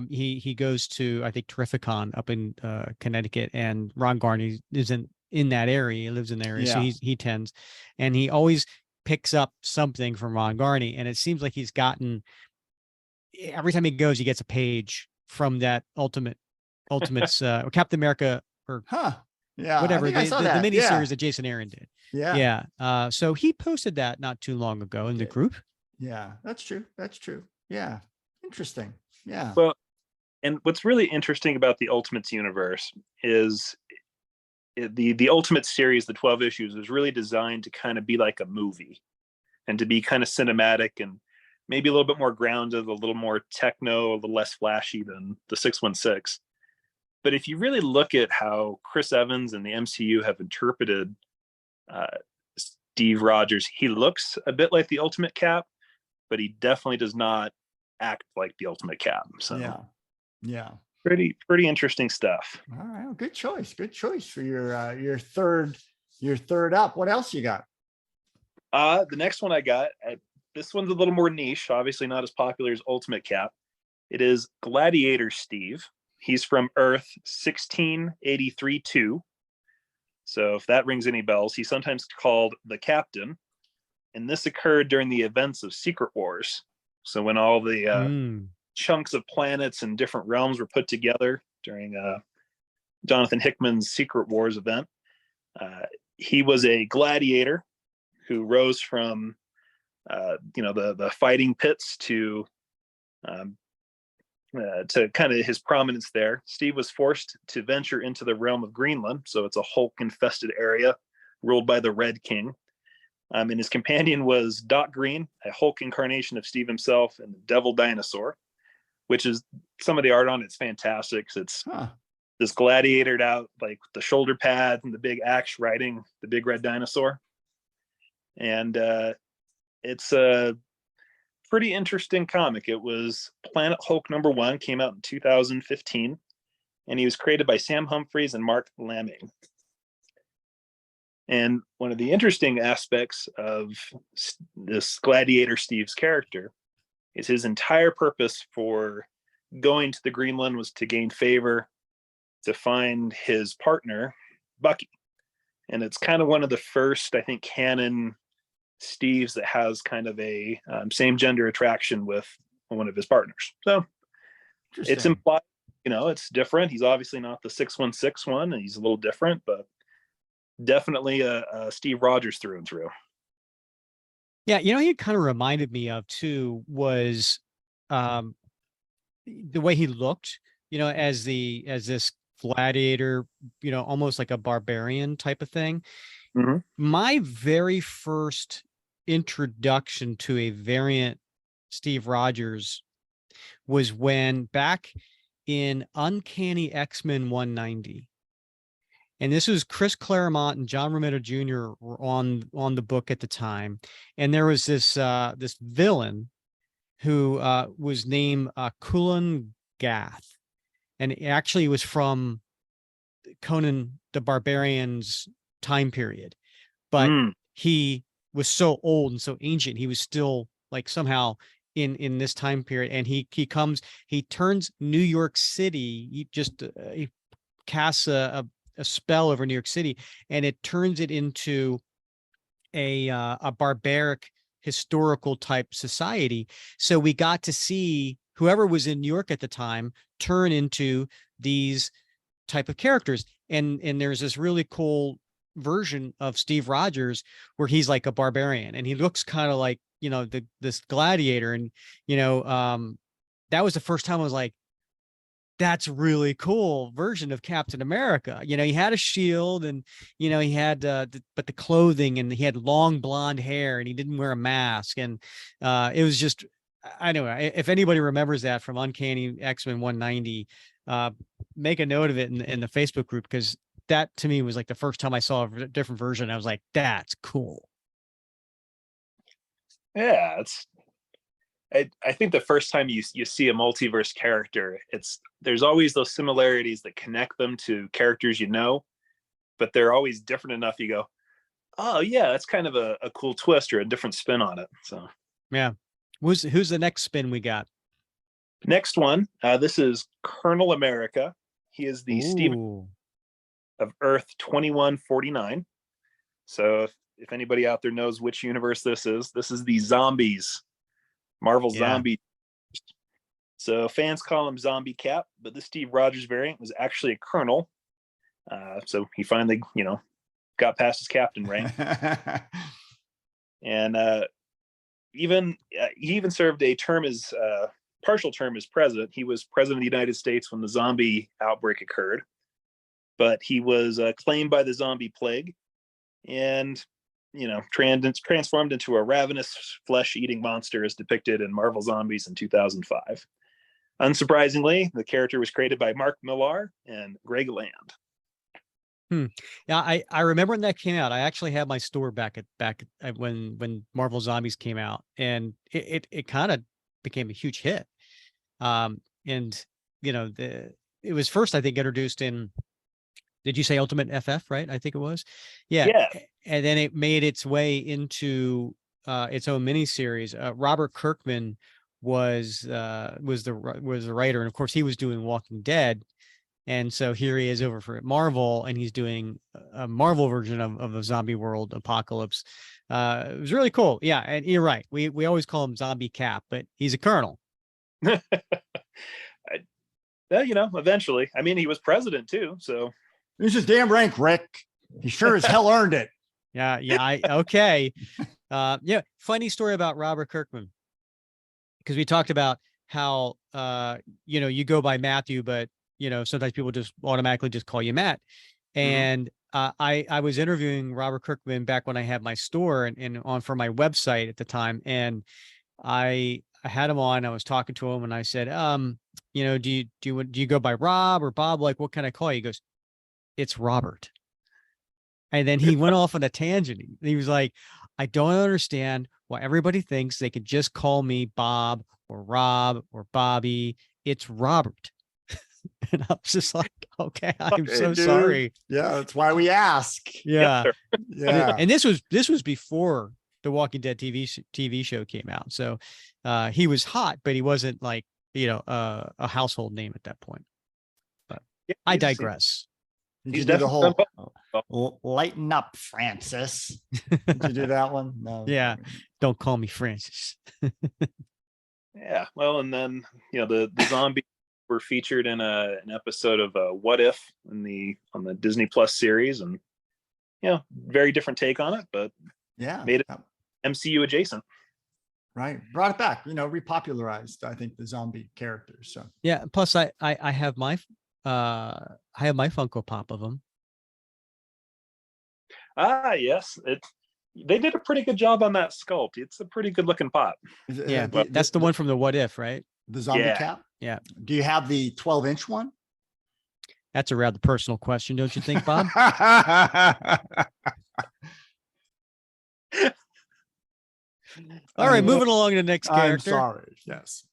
he goes to, I think, Terrificon up in Connecticut, and Ron Garney isn't in that area. He lives in the area, so Yeah. he tends, and he always picks up something from Ron Garney, and it seems like he's gotten, every time he goes, he gets a page from that Ultimates or Captain America or Huh. Yeah. I whatever, think I the saw the that. mini Yeah. series that Jason Aaron did. Yeah. Yeah. So he posted that not too long ago in the group. Yeah. That's true. That's true. Yeah. Interesting. Yeah. Well, and what's really interesting about the Ultimates universe is the Ultimate series, the 12 issues, is really designed to kind of be like a movie and to be kind of cinematic and maybe a little bit more grounded, a little more techno, a little less flashy than the 616. But if you really look at how Chris Evans and the MCU have interpreted Steve Rogers, he looks a bit like the Ultimate Cap, but he definitely does not act like the Ultimate Cap. So yeah. pretty interesting stuff. All right. Well, good choice. Good choice for your third up. What else you got? The next one I got, this one's a little more niche, obviously not as popular as Ultimate Cap. It is Gladiator Steve. He's from Earth 1683-2. So if that rings any bells, he's sometimes called the Captain. And this occurred during the events of Secret Wars. So when all the chunks of planets and different realms were put together during Jonathan Hickman's Secret Wars event, he was a gladiator who rose from the fighting pits to kind of his prominence there. Steve was forced to venture into the realm of Greenland, so it's a Hulk-infested area ruled by the Red King. And his companion was Doc Green, a Hulk incarnation of Steve himself, and the Devil Dinosaur, which is some of the art on it's fantastic. It's this gladiatored out, like the shoulder pads and the big axe riding the big red dinosaur. And it's a pretty interesting comic. It was Planet Hulk #1, came out in 2015, and he was created by Sam Humphries and Mark Lamming. And one of the interesting aspects of this Gladiator Steve's character is his entire purpose for going to the Greenland was to gain favor, to find his partner, Bucky. And it's kind of one of the first, I think, canon Steves that has kind of a same gender attraction with one of his partners. So it's implied, it's different. He's obviously not the 616 one, and he's a little different, but definitely a Steve Rogers through and through. Yeah, he kind of reminded me of too was the way he looked, as this gladiator, almost like a barbarian type of thing. Mm-hmm. My very first introduction to a variant Steve Rogers was when back in Uncanny X-Men 190. And this was Chris Claremont and John Romita Jr. were on the book at the time. And there was this villain who was named Kulan Gath. And it actually was from Conan the Barbarian's time period. But he was so old and so ancient, he was still like somehow in this time period. And he turns New York City, he casts a spell over New York City, and it turns it into a barbaric historical type society. So we got to see whoever was in New York at the time turn into these type of characters. And there's this really cool version of Steve Rogers where he's like a barbarian, and he looks kind of like, this gladiator. And, that was the first time I was like, that's really cool version of Captain America. He had a shield, and, he had, but the clothing, and he had long blonde hair, and he didn't wear a mask. And it was just, I know if anybody remembers that from Uncanny X-Men 190, make a note of it in the Facebook group, because that to me was like the first time I saw a different version. I was like, that's cool. Yeah, I think the first time you see a multiverse character, there's always those similarities that connect them to characters, but they're always different enough. You go, oh yeah, that's kind of a cool twist or a different spin on it. So yeah. Who's the next spin we got? Next one. This is Colonel America. He is the Steven Ooh. of Earth 2149. So if anybody out there knows which universe this is the Zombies, Marvel Yeah. Zombie. So fans call him Zombie Cap, but this Steve Rogers variant was actually a colonel. So he finally, got past his captain rank. And he even served a term as partial term as president. He was president of the United States when the zombie outbreak occurred, but he was claimed by the zombie plague and transformed into a ravenous flesh-eating monster as depicted in Marvel Zombies in 2005. Unsurprisingly, the character was created by Mark Millar and Greg Land. Yeah, I remember when that came out. I actually had my store back at when Marvel Zombies came out, and it kind of became a huge hit. And it was first, I think, introduced in, did you say Ultimate FF, right? I think it was. Yeah. And then it made its way into its own miniseries. Robert Kirkman was the writer, and of course he was doing Walking Dead. And so here he is over for Marvel, and he's doing a Marvel version of the zombie world Apocalypse. It was really cool. Yeah, and you're right. We always call him Zombie Cap, but he's a colonel. Eventually. I mean, he was president too, so. He's his damn rank, Rick. He sure as hell earned it. Yeah, okay. Yeah, funny story about Robert Kirkman. Because we talked about how, you go by Matthew, but sometimes people just automatically just call you Matt. And I was interviewing Robert Kirkman back when I had my store and on for my website at the time. And I had him on, I was talking to him and I said, do you go by Rob or Bob? Like, what can I call you? He goes, it's Robert. And then he went off on a tangent. He was like, I don't understand why everybody thinks they could just call me Bob or Rob or Bobby. It's Robert. And I was just like, okay, I'm so sorry. Yeah, that's why we ask. Yeah. Yeah. And this was before the Walking Dead TV show came out. So he was hot, but he wasn't like, a household name at that point. But I digress. Did you do the whole lighten up, Francis? Did you do that one? No. Yeah. Don't call me Francis. Yeah. Well, and then, the zombies were featured in an episode of What If on the Disney Plus series, and very different take on it, but made it MCU adjacent. Right, brought it back. Repopularized, I think, the zombie characters. So yeah. Plus, I have my Funko Pop of them. Yes, they did a pretty good job on that sculpt. It's a pretty good looking pop. Yeah, that's the one from the What If, right? The zombie cap. Yeah. Do you have the 12-inch one? That's a rather personal question, don't you think, Bob? All right, moving along to the next character. I'm sorry. Yes.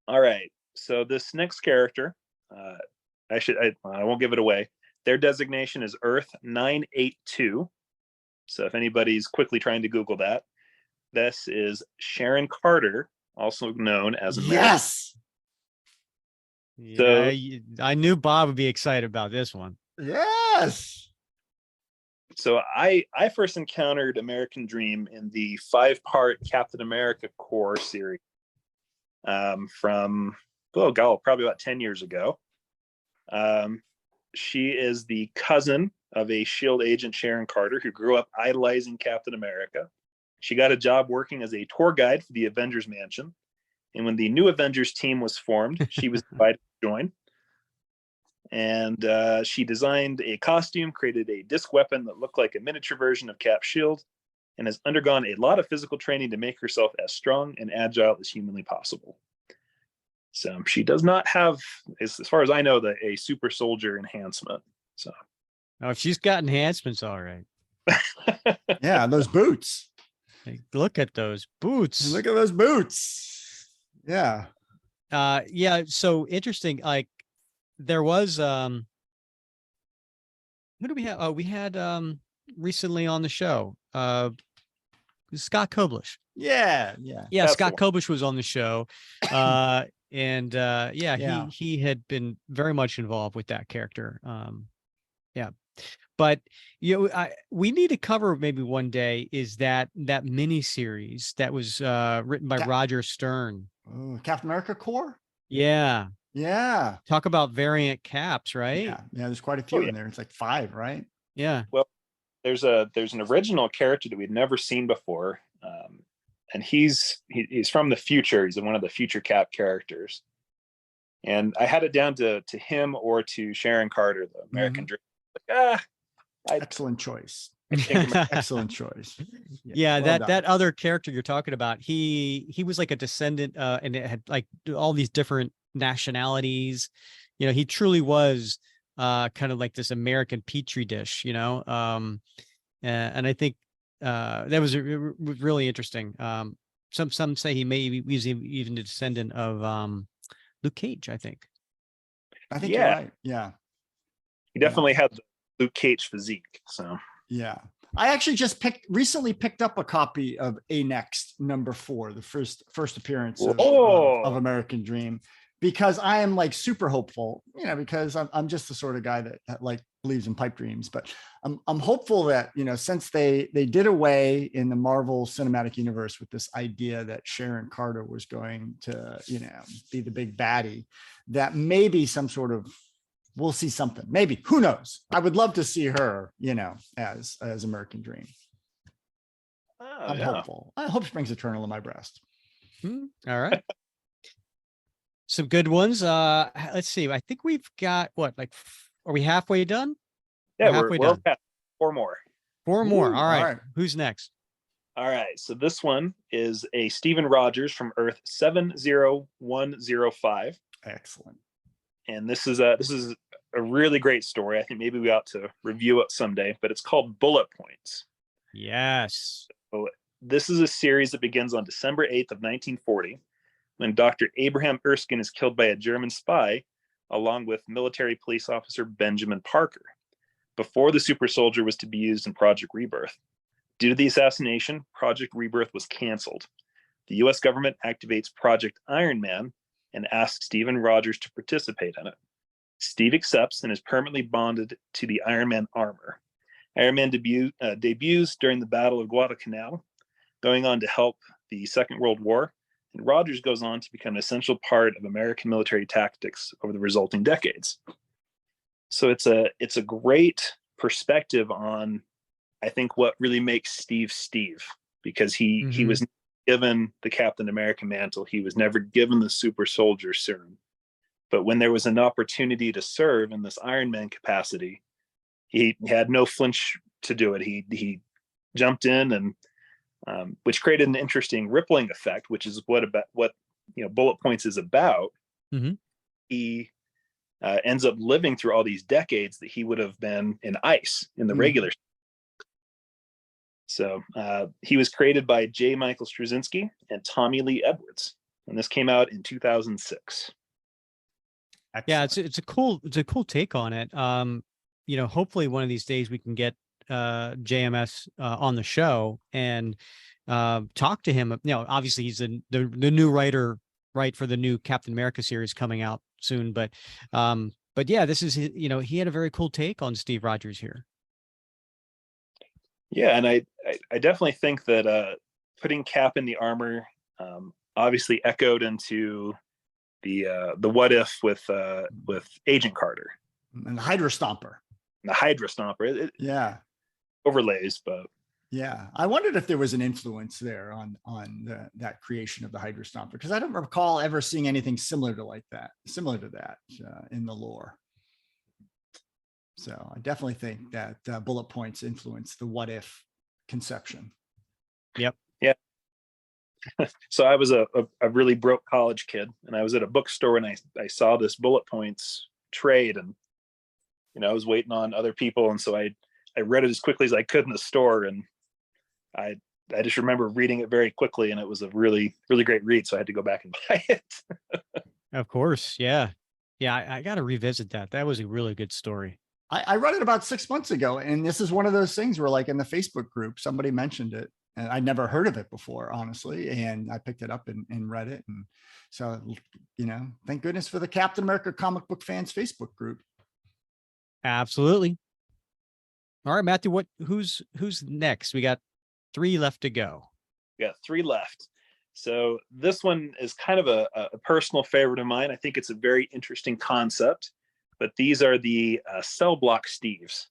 All right. So this next character, I won't give it away. Their designation is Earth 982. So if anybody's quickly trying to Google that, this is Sharon Carter, also known as America. Yes. So I knew Bob would be excited about this one. Yes. So I first encountered American Dream in the 5-part Captain America Corps series from probably about 10 years ago. She is the cousin of a SHIELD agent, Sharon Carter, who grew up idolizing Captain America. She got a job working as a tour guide for the Avengers Mansion. And when the new Avengers team was formed, she was invited to join. And she designed a costume, created a disc weapon that looked like a miniature version of Cap's shield, and has undergone a lot of physical training to make herself as strong and agile as humanly possible. So she does not have, as far as I know, a super soldier enhancement. So, she's got enhancements, all right. Yeah, those boots. Hey, look at those boots. Look at those boots. Yeah. Yeah. So interesting. Like there was, who do we have? Oh, we had recently on the show, Scott Koblish. Yeah. Scott Koblish was on the show. And Yeah. he had been very much involved with that character. Yeah. But we need to cover maybe one day is that mini series that was written by Roger Stern. Oh, Captain America Corps. Yeah. Yeah. Talk about variant caps, right? Yeah. There's quite a few in there. It's like 5, right? Yeah. Well, there's an original character that we'd never seen before, and he's from the future. He's one of the future Cap characters, and I had it down to him or to Sharon Carter, the American Dream. Excellent choice. Excellent choice. Yeah, well that other character you're talking about, he was like a descendant, and it had like all these different nationalities. He truly was kind of like this American petri dish, and I think that was really interesting. Some say he was even a descendant of Luke Cage, I think. I think you're right. Yeah. He definitely had the Luke Cage physique. So yeah. I actually just recently picked up a copy of A Next #4, the first appearance of American Dream, because I am like super hopeful, because I'm just the sort of guy that like believes in pipe dreams, but I'm hopeful that, since they did away in the Marvel Cinematic Universe with this idea that Sharon Carter was going to, be the big baddie, that maybe some sort of, we'll see something, maybe, who knows? I would love to see her, as American Dream. I'm hopeful. I hope springs eternal in my breast. All right. Some good ones. Let's see. I think we've got are we halfway done? Yeah, we're done. 4 more. 4 more. All right. Who's next? All right. So this one is a Steven Rogers from Earth 70105. Excellent. And this is a really great story. I think maybe we ought to review it someday, but it's called Bullet Points. Yes. So this is a series that begins on December 8th of 1940, when Dr. Abraham Erskine is killed by a German spy, along with military police officer Benjamin Parker, before the super soldier was to be used in Project Rebirth. Due to the assassination, Project Rebirth was canceled. The U.S. government activates Project Iron Man and asks Steven Rogers to participate in it. Steve accepts and is permanently bonded to the Iron Man armor. Iron Man debuts during the Battle of Guadalcanal, going on to help the Second World War, and Rogers goes on to become an essential part of American military tactics over the resulting decades. So it's a great perspective on, I think, what really makes Steve Steve, because he was given the Captain America mantle. He was never given the super soldier serum. But when there was an opportunity to serve in this Iron Man capacity, he had no flinch to do it. He jumped in, and which created an interesting rippling effect, which is what Bullet Points is about. He ends up living through all these decades that he would have been in ice in the regular. So he was created by J. Michael Straczynski and Tommy Lee Edwards, and this came out in 2006. Excellent. Yeah, it's a cool take on it. Hopefully one of these days we can get JMS on the show and talk to him. Obviously he's the new writer, right, for the new Captain America series coming out soon. But yeah, this is he had a very cool take on Steve Rogers here. Yeah, and I definitely think that putting Cap in the armor obviously echoed into the What If with Agent Carter and the Hydra Stomper. The Hydra Stomper. Yeah. Overlays, but yeah, I wondered if there was an influence there on that creation of the Hydra Stomper, because I don't recall ever seeing anything similar to that in the lore. So I definitely think that Bullet Points influenced the What If conception. Yep. Yeah. So I was a really broke college kid, and I was at a bookstore, and I saw this Bullet Points trade, and I was waiting on other people, and so I read it as quickly as I could in the store, and I just remember reading it very quickly, and it was a really, really great read, so I had to go back and buy it. Of course, yeah. I got to revisit that. That was a really good story. I read it about 6 months ago, and this is one of those things where, like, in the Facebook group, somebody mentioned it, and I'd never heard of it before, honestly. And I picked it up and read it. And so, thank goodness for the Captain America comic book fans Facebook group. Absolutely. All right, Matthew, who's next? We got 3 left to go. We got 3 left. So this one is kind of a personal favorite of mine. I think it's a very interesting concept, but these are the Cell Block Steves.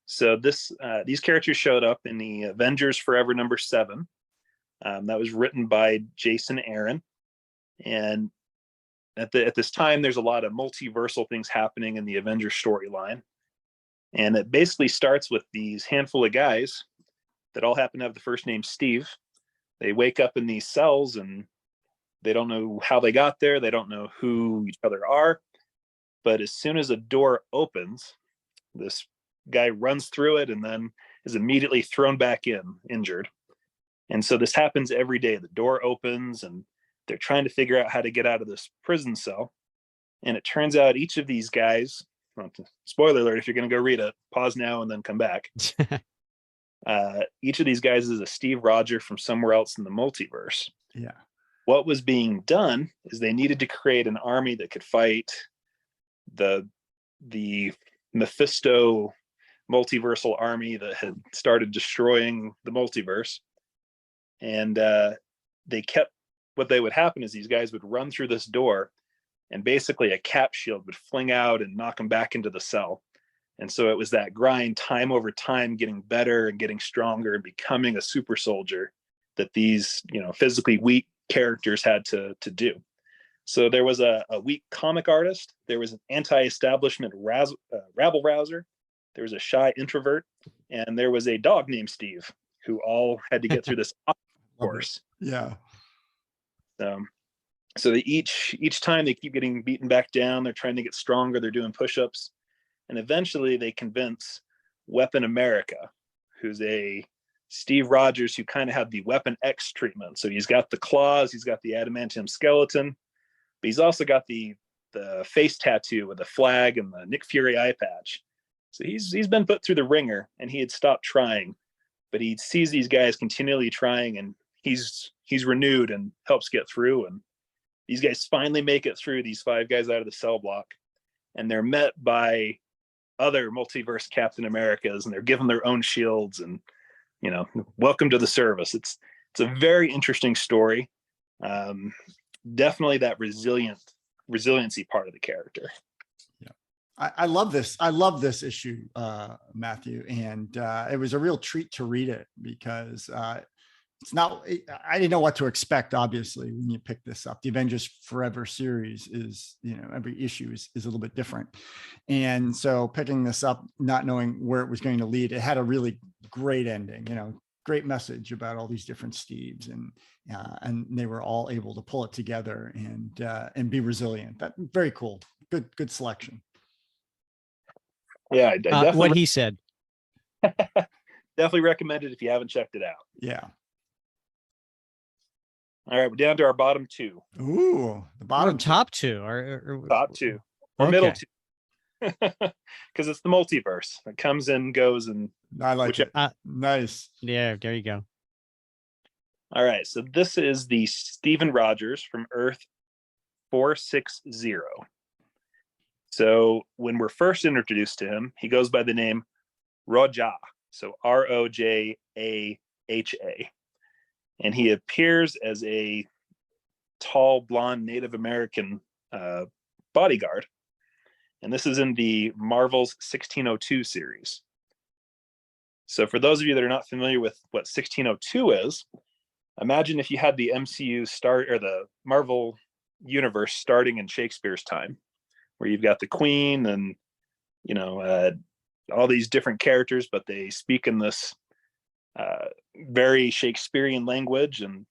So these characters showed up in the Avengers Forever #7. That was written by Jason Aaron. And at this time, there's a lot of multiversal things happening in the Avengers storyline. And it basically starts with these handful of guys that all happen to have the first name Steve. They wake up in these cells and they don't know how they got there. They don't know who each other are. But as soon as a door opens, this guy runs through it and then is immediately thrown back in, injured. And so this happens every day. The door opens and they're trying to figure out how to get out of this prison cell. And it turns out each of these guys, well, spoiler alert, if you're going to go read it, pause now and then come back. Each of these guys is a Steve Rogers from somewhere else in the multiverse. Yeah. What was being done is they needed to create an army that could fight the Mephisto multiversal army that had started destroying the multiverse. And what would happen is these guys would run through this door and basically a cap shield would fling out and knock them back into the cell. And so it was that grind, time over time, getting better and getting stronger and becoming a super soldier that these, physically weak characters had to do. So there was a weak comic artist. There was an anti-establishment rabble rouser. There was a shy introvert, and there was a dog named Steve, who all had to get through this course. Yeah. So they each time they keep getting beaten back down. They're trying to get stronger. They're doing push-ups, and eventually they convince Weapon America, who's a Steve Rogers who kind of had the Weapon X treatment. So he's got the claws, he's got the adamantium skeleton, but he's also got the face tattoo with the flag and the Nick Fury eye patch. So he's been put through the ringer, and he had stopped trying, but he sees these guys continually trying, and he's renewed and helps get through. And these guys finally make it through, these 5 guys out of the cell block, and they're met by other multiverse Captain Americas, and they're given their own shields and, welcome to the service. It's a very interesting story. Definitely that resiliency part of the character. I love this. I love this issue, Matthew. And it was a real treat to read it because I didn't know what to expect, obviously, when you pick this up. The Avengers Forever series is, every issue is a little bit different. And so picking this up, not knowing where it was going to lead, it had a really great ending, great message about all these different Steves, and they were all able to pull it together and be resilient. That very cool. Good selection. Yeah, I definitely what he said. Definitely recommend it if you haven't checked it out. Yeah. All right, we're down to our bottom 2. Ooh, the bottom top 2 or top 2 or middle 2, because it's the multiverse. It comes and goes, and I like it. Nice. Yeah, there you go. All right, so this is the Steven Rogers from Earth 460. So when we're first introduced to him, he goes by the name Roja, so Rojaha. And he appears as a tall, blonde Native American bodyguard. And this is in the Marvel's 1602 series. So for those of you that are not familiar with what 1602 is, imagine if you had the MCU or the Marvel universe starting in Shakespeare's time, where you've got the Queen and, all these different characters, but they speak in this very Shakespearean language. And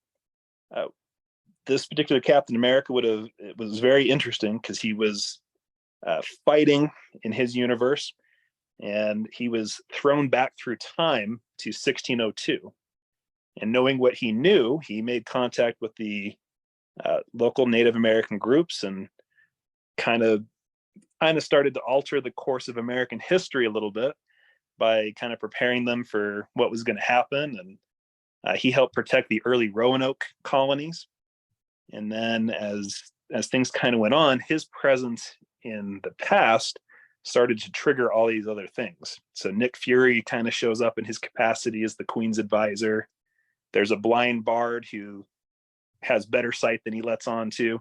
this particular Captain America it was very interesting because he was fighting in his universe, and he was thrown back through time to 1602. And knowing what he knew, he made contact with the local Native American groups and kind of started to alter the course of American history a little bit by kind of preparing them for what was going to happen. He helped protect the early Roanoke colonies. And then as things kind of went on, his presence in the past started to trigger all these other things. So Nick Fury kind of shows up in his capacity as the Queen's advisor. There's a blind bard who has better sight than he lets on to.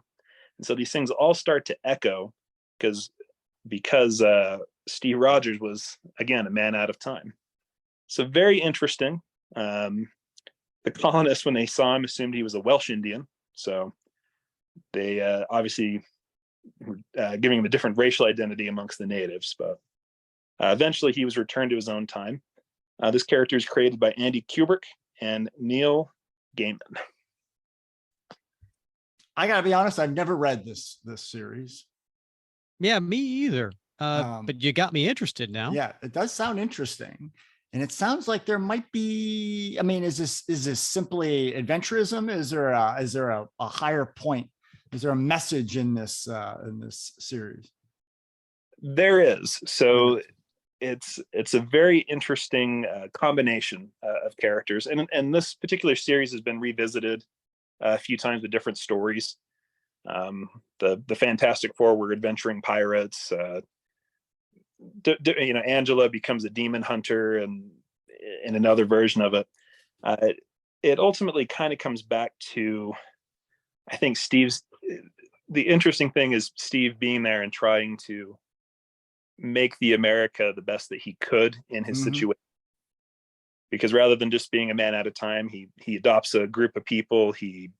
And so these things all start to echo because Steve Rogers was, again, a man out of time. So very interesting. The colonists, when they saw him, assumed he was a Welsh Indian. So they obviously giving him a different racial identity amongst the natives. But eventually he was returned to his own time. This character is created by Andy Kubrick and Neil Gaiman. I gotta be honest, I've never read this series. Yeah, me either. But you got me interested now. Yeah, it does sound interesting. And it sounds like there might be, I mean, is this simply adventurism? Is there a higher point? Is there a message in this series? There is. So it's a very interesting combination of characters. And this particular series has been revisited a few times with different stories. The Fantastic Four were adventuring pirates. Angela becomes a demon hunter, and in another version of it, it ultimately kind of comes back to, I think the interesting thing is Steve being there and trying to make the America the best that he could in his situation. Because rather than just being a man at a time, he adopts a group of people. He,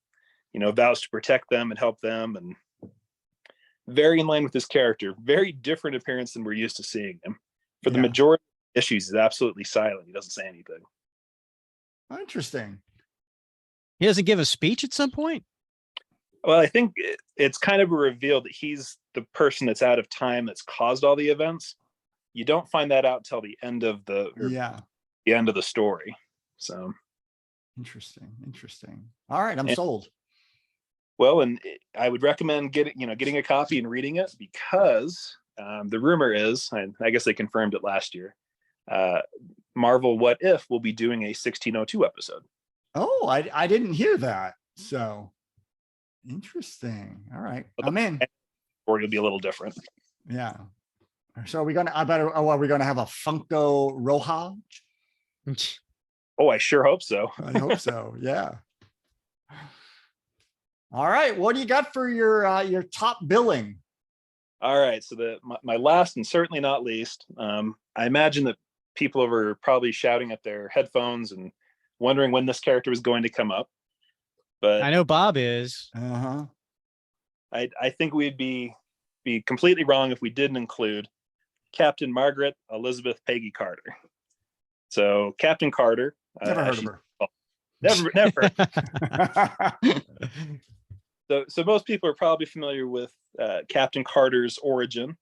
vows to protect them and help them, and very in line with his character. Very different appearance than we're used to seeing him. For the majority of issues, he's absolutely silent. He doesn't say anything. Interesting. He doesn't give a speech at some point? Well, I think it's kind of a reveal that he's the person that's out of time that's caused all the events. You don't find that out till the end of the end of the story. So interesting. All right, I'm sold. Well, and I would recommend getting a copy and reading it, because the rumor is, I guess they confirmed it last year, Marvel What If will be doing a 1602 episode. Oh, I didn't hear that. So interesting. All right, I'm in. Or it'll be a little different. Yeah. So are we gonna have a Funko Roja? Oh, I sure hope so. I hope so. Yeah. All right. What do you got for your top billing? All right. So my last and certainly not least, I imagine that people are probably shouting at their headphones and wondering when this character is going to come up. But I know Bob is. I think we'd be completely wrong if we didn't include Captain Margaret Elizabeth Peggy Carter. So Captain Carter. Never heard of her. Never. So most people are probably familiar with Captain Carter's origin,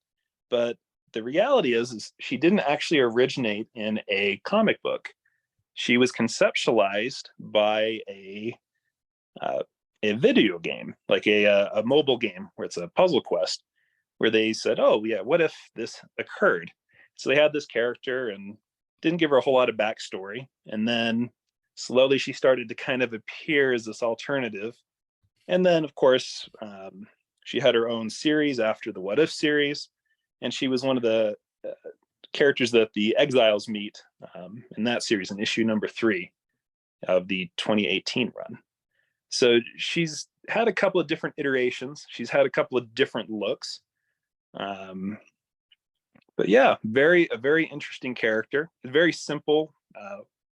but the reality is she didn't actually originate in a comic book. She was conceptualized by a video game, like a mobile game where it's a puzzle quest, where they said, oh yeah, what if this occurred? So they had this character and didn't give her a whole lot of backstory. And then slowly she started to kind of appear as this alternative. And then, of course, she had her own series after the What If series. And she was one of the characters that the Exiles meet in that series in issue number 3 of the 2018 run. So she's had a couple of different iterations. She's had a couple of different looks. But yeah, a very interesting character. Very simple.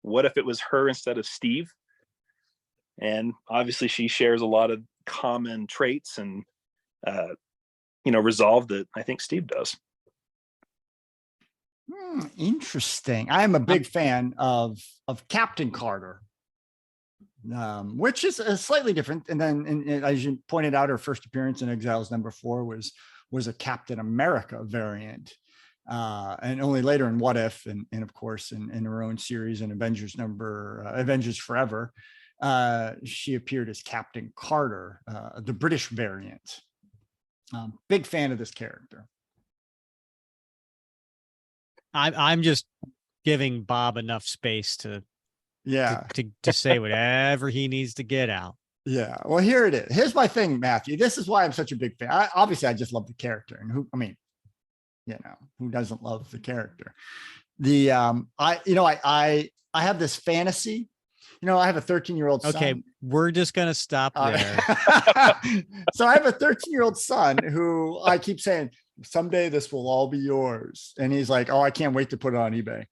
What if it was her instead of Steve? And obviously she shares a lot of common traits and resolve that I think Steve does. Interesting. I am a big fan of Captain Carter, which is slightly different. And then, as you pointed out, her first appearance in Exiles number 4 was a Captain America variant. And only later in What If, and of course in her own series in Avengers Forever, she appeared as Captain Carter, the British variant. Big fan of this character. I'm just giving Bob enough space to Yeah. to say whatever he needs to get out. Yeah. Well, here it is. Here's my thing, Matthew. This is why I'm such a big fan. Obviously, I just love the character, and who doesn't love the character? I have this fantasy. I have a 13-year-old son. Okay, we're just gonna stop there. So I have a 13-year-old son who I keep saying, someday this will all be yours. And he's like, oh, I can't wait to put it on eBay.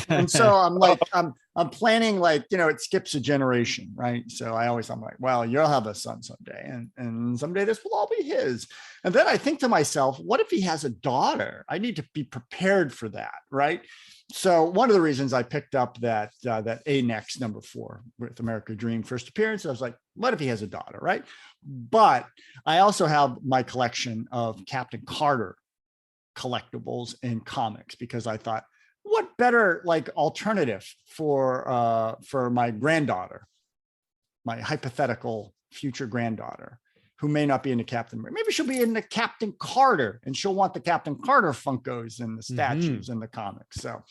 And so I'm like, I'm planning, like, it skips a generation, right? So I'm like, well, you'll have a son someday, and someday this will all be his. And then I think to myself, what if he has a daughter? I need to be prepared for that, right? So one of the reasons I picked up that ANEX number 4 with America Dream first appearance, I was like, what if he has a daughter, right? But I also have my collection of Captain Carter collectibles and comics, because I thought, what better like alternative for my granddaughter, my hypothetical future granddaughter, who may not be into Captain America. Maybe she'll be into Captain Carter, and she'll want the Captain Carter Funkos and the statues and the comics. So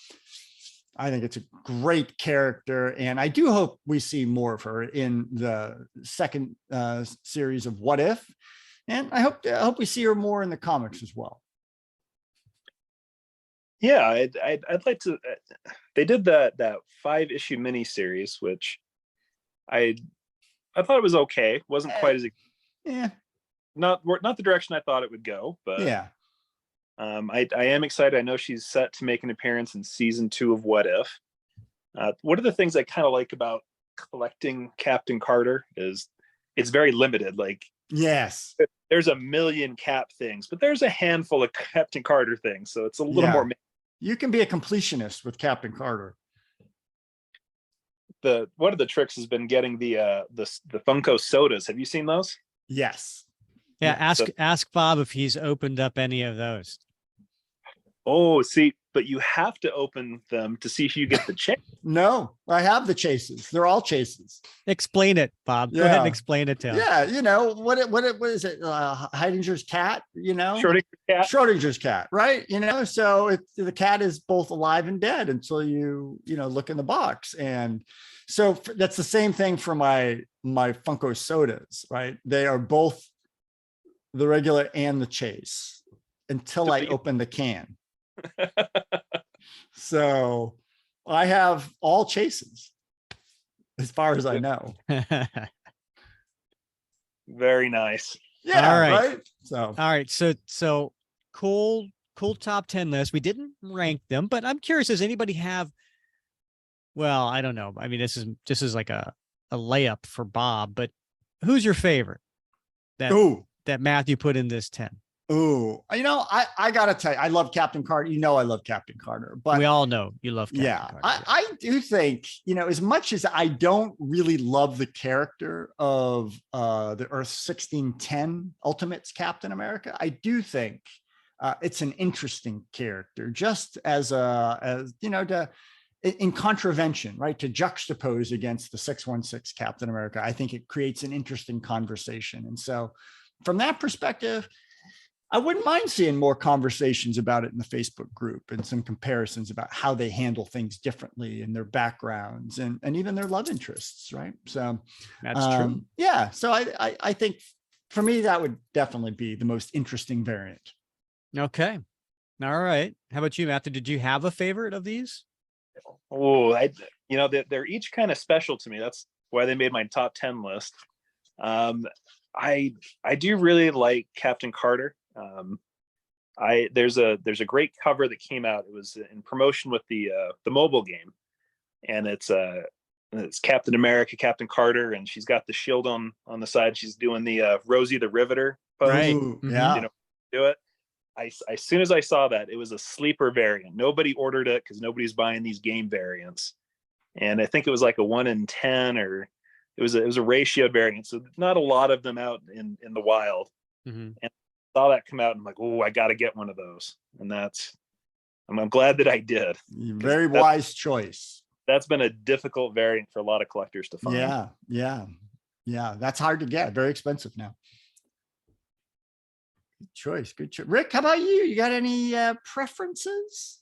I think it's a great character, and I do hope we see more of her in the second series of What If, and I hope we see her more in the comics as well. Yeah, I'd like to. They did that 5-issue miniseries, which I thought it was okay. Wasn't quite as not the direction I thought it would go, but yeah. I am excited. I know she's set to make an appearance in season 2 of What If. One of the things I kind of like about collecting Captain Carter is it's very limited. Like, yes, there's a million Cap things, but there's a handful of Captain Carter things, so it's a little more. You can be a completionist with Captain Carter. One of the tricks has been getting the Funko sodas. Have you seen those? Yes. Yeah. Ask Bob if he's opened up any of those. Oh, see, but you have to open them to see if you get the chase. No, I have the chases. They're all chases. Explain it, Bob. Go ahead and explain it to him. Yeah, what is it? Heidinger's cat, Schrodinger's cat. Schrodinger's cat, right? So the cat is both alive and dead until you look in the box. And so that's the same thing for my Funko sodas, right? They are both the regular and the chase until I open the can. So I have all chases as far as I know. Very nice. Yeah. All right. Right. So all right. So cool top 10 list. We didn't rank them, but I'm curious, does anybody have, well, I don't know. I mean, this is like a layup for Bob, but who's your favorite that Matthew put in this 10? Ooh, I gotta tell you, I love Captain Carter. I love Captain Carter, but we all know you love Captain Carter. I do think, as much as I don't really love the character of the Earth 1610 Ultimates Captain America, I do think it's an interesting character, just as in contravention, right? To juxtapose against the 616 Captain America. I think it creates an interesting conversation. And so from that perspective, I wouldn't mind seeing more conversations about it in the Facebook group, and some comparisons about how they handle things differently in their backgrounds and even their love interests, right? So that's true. Yeah. So I think for me, that would definitely be the most interesting variant. Okay. All right. How about you, Matthew? Did you have a favorite of these? Oh, they're each kind of special to me. That's why they made my top 10 list. I do really like Captain Carter. There's a great cover that came out. It was in promotion with the mobile game, and it's Captain America, Captain Carter, and she's got the shield on the side. She's doing the Rosie the Riveter pose. Right. Yeah. Do it. As soon as I saw that, it was a sleeper variant. Nobody ordered it because nobody's buying these game variants, and I think it was like a 1 in 10, or it was a ratioed variant. So not a lot of them out in the wild. Mm-hmm. And saw that come out, and I'm like, oh, I got to get one of those. And I'm glad that I did. Very wise choice. That's been a difficult variant for a lot of collectors to find. Yeah. That's hard to get. Very expensive now. Good choice. Rick, how about you? You got any preferences?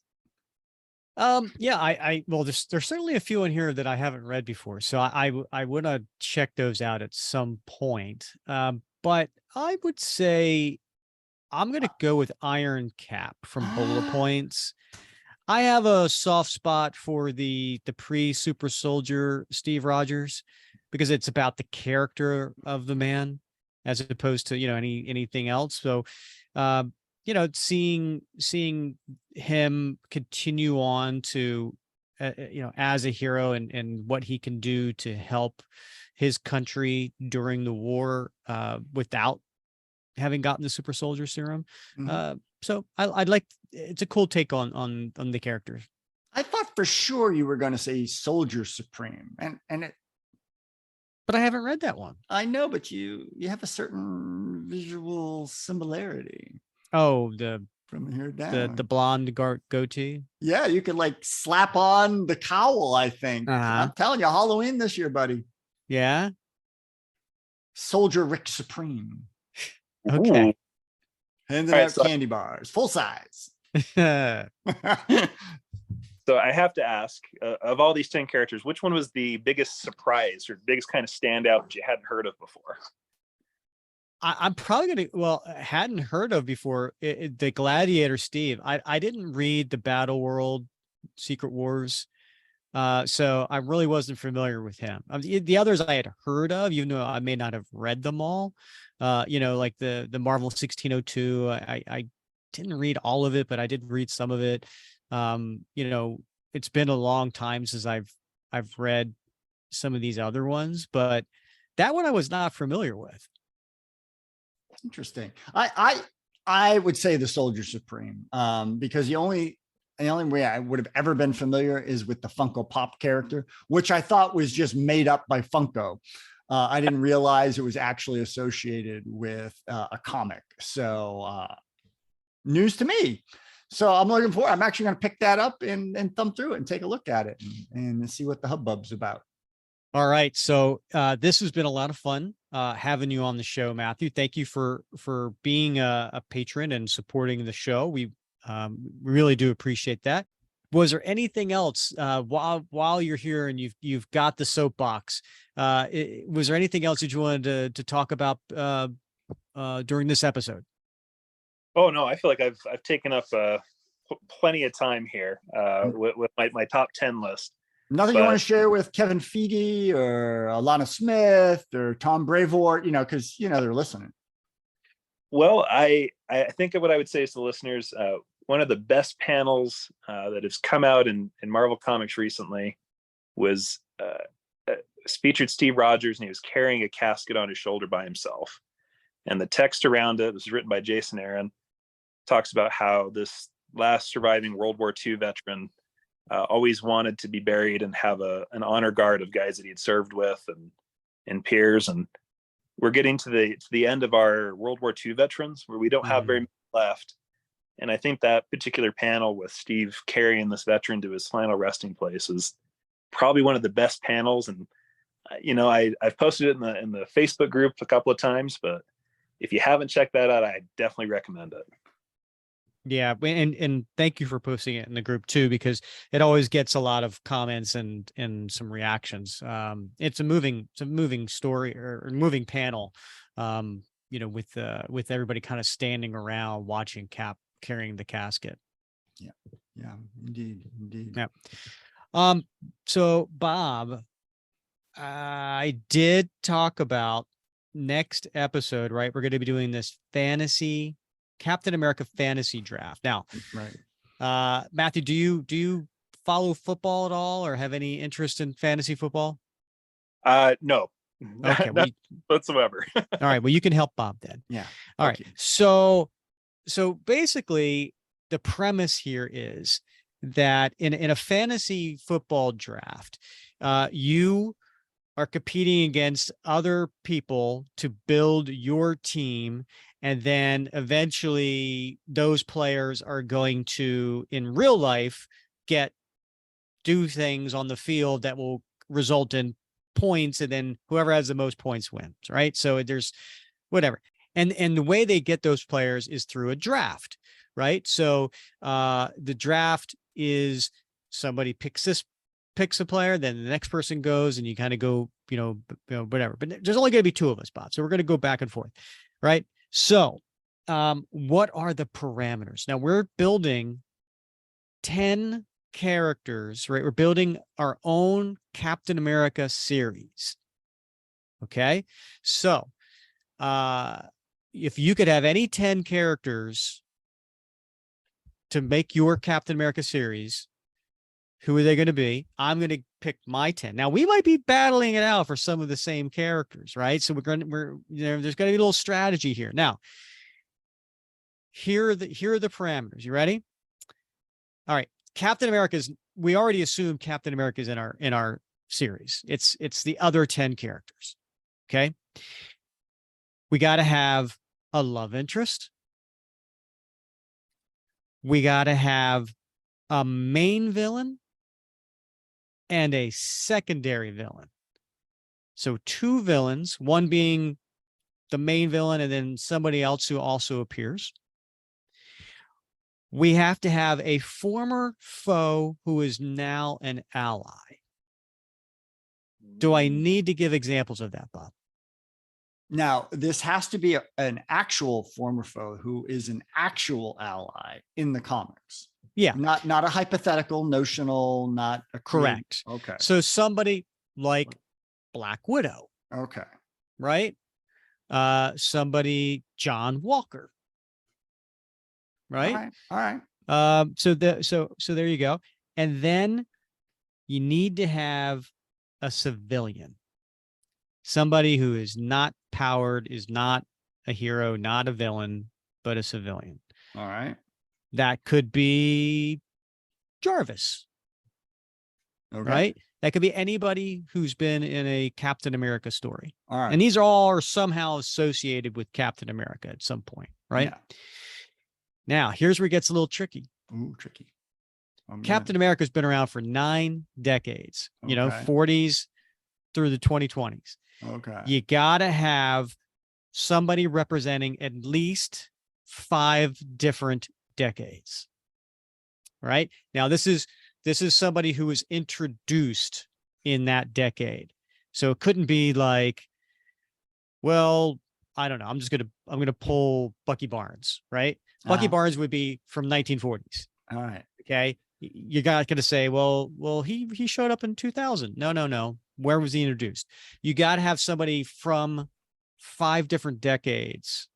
Yeah, well, there's certainly a few in here that I haven't read before, so I want to check those out at some point. But I would say I'm gonna go with Iron Cap from Bullet Points. I have a soft spot for the pre-super soldier Steve Rogers because it's about the character of the man as opposed to, anything else. So, um, seeing him continue on to, as a hero and what he can do to help his country during the war, without having gotten the super soldier serum. So I'd like, it's a cool take on the characters. I thought for sure you were going to say Soldier Supreme, But I haven't read that one. I know, but you have a certain visual similarity. Oh, from here down, the blonde goatee. Yeah, you could like slap on the cowl. I think Uh-huh. I'm telling you, Halloween this year, buddy. Yeah. Soldier Rick Supreme. Okay. Handing out candy bars, full size. So I have to ask, of all these 10 characters, which one was the biggest surprise or biggest kind of standout that you hadn't heard of before? I'm probably hadn't heard of before, the Gladiator Steve. I didn't read the Battle World Secret Wars, so I really wasn't familiar with him. The others I had heard of, even though I may not have read them all. Like the Marvel 1602. I didn't read all of it, but I did read some of it. It's been a long time since I've read some of these other ones, but that one I was not familiar with. Interesting. I would say the Soldier Supreme, because the only way I would have ever been familiar is with the Funko Pop character, which I thought was just made up by Funko. I didn't realize it was actually associated with a comic. So news to me. So I'm actually going to pick that up and thumb through it and take a look at it and see what the hubbub's about. All right. So this has been a lot of fun having you on the show, Matthew. Thank you for being a patron and supporting the show. We really do appreciate that. Was there anything else while you're here and you've got the soapbox? Was there anything else that you wanted to talk about during this episode? Oh no, I feel like I've taken up plenty of time here with my top 10 list. Nothing you want to share with Kevin Feige or Alana Smith or Tom Brevoort, because they're listening. Well, I think of what I would say to the listeners. One of the best panels that has come out in Marvel Comics recently was featured Steve Rogers, and he was carrying a casket on his shoulder by himself. And the text around it was written by Jason Aaron. Talks about how this last surviving World War II veteran always wanted to be buried and have an honor guard of guys that he had served with and peers. And we're getting to the end of our World War II veterans where we don't have very many left. And I think that particular panel with Steve carrying this veteran to his final resting place is probably one of the best panels. And I've posted it in the Facebook group a couple of times, but if you haven't checked that out, I definitely recommend it. Yeah, and thank you for posting it in the group too, because it always gets a lot of comments and some reactions. It's a moving story or moving panel. With everybody kind of standing around watching Cap carrying the casket. Yeah, indeed. Yeah. So Bob, I did talk about next episode, right? We're going to be doing this Captain America fantasy draft. Now, right. Matthew, do you follow football at all or have any interest in fantasy football? No. Okay. Not whatsoever. All right. Well, you can help Bob then. Yeah. All right. So basically the premise here is that in a fantasy football draft, you are competing against other people to build your team. And then eventually those players are going to, in real life, do things on the field that will result in points. And then whoever has the most points wins, right? So there's whatever. And the way they get those players is through a draft, right? So the draft is somebody picks a player, then the next person goes, and you kind of go, whatever. But there's only going to be 2 of us, Bob. So we're going to go back and forth, right? So, what are the parameters? Now we're building 10 characters, right? We're building our own Captain America series. Okay. So, if you could have any 10 characters to make your Captain America series, who are they going to be? I'm going to pick my 10. Now we might be battling it out for some of the same characters, right? So there's going to be a little strategy here. Now, here are the parameters. You ready? All right. Captain America's, we already assumed Captain America is in our series. It's the other 10 characters. Okay. We got to have a love interest. We got to have a main villain and a secondary villain. So 2 villains, one being the main villain and then somebody else who also appears. We have to have a former foe who is now an ally. Do I need to give examples of that, Bob? Now, this has to be an actual former foe who is an actual ally in the comics. Yeah. Not a hypothetical, notional, not a correct. Okay. So somebody like Black Widow. Okay. Right? Somebody John Walker. Right? All right. So there you go. And then you need to have a civilian. Somebody who is not powered, is not a hero, not a villain, but a civilian. All right. That could be Jarvis. Okay. Right? That could be anybody who's been in a Captain America story. All right. And these are all somehow associated with Captain America at some point, right? Yeah. Now, here's where it gets a little tricky. Ooh, tricky. Captain America's been around for 9 decades, 40s through the 2020s. Okay. You got to have somebody representing at least 5 different decades. Right? Now, this is somebody who was introduced in that decade. So it couldn't be like, well, I don't know. I'm going to pull Bucky Barnes, right? Bucky Barnes would be from 1940s. All right. Okay. You're not going to say, well, he showed up in 2000. No. Where was he introduced? You got to have somebody from 5 different decades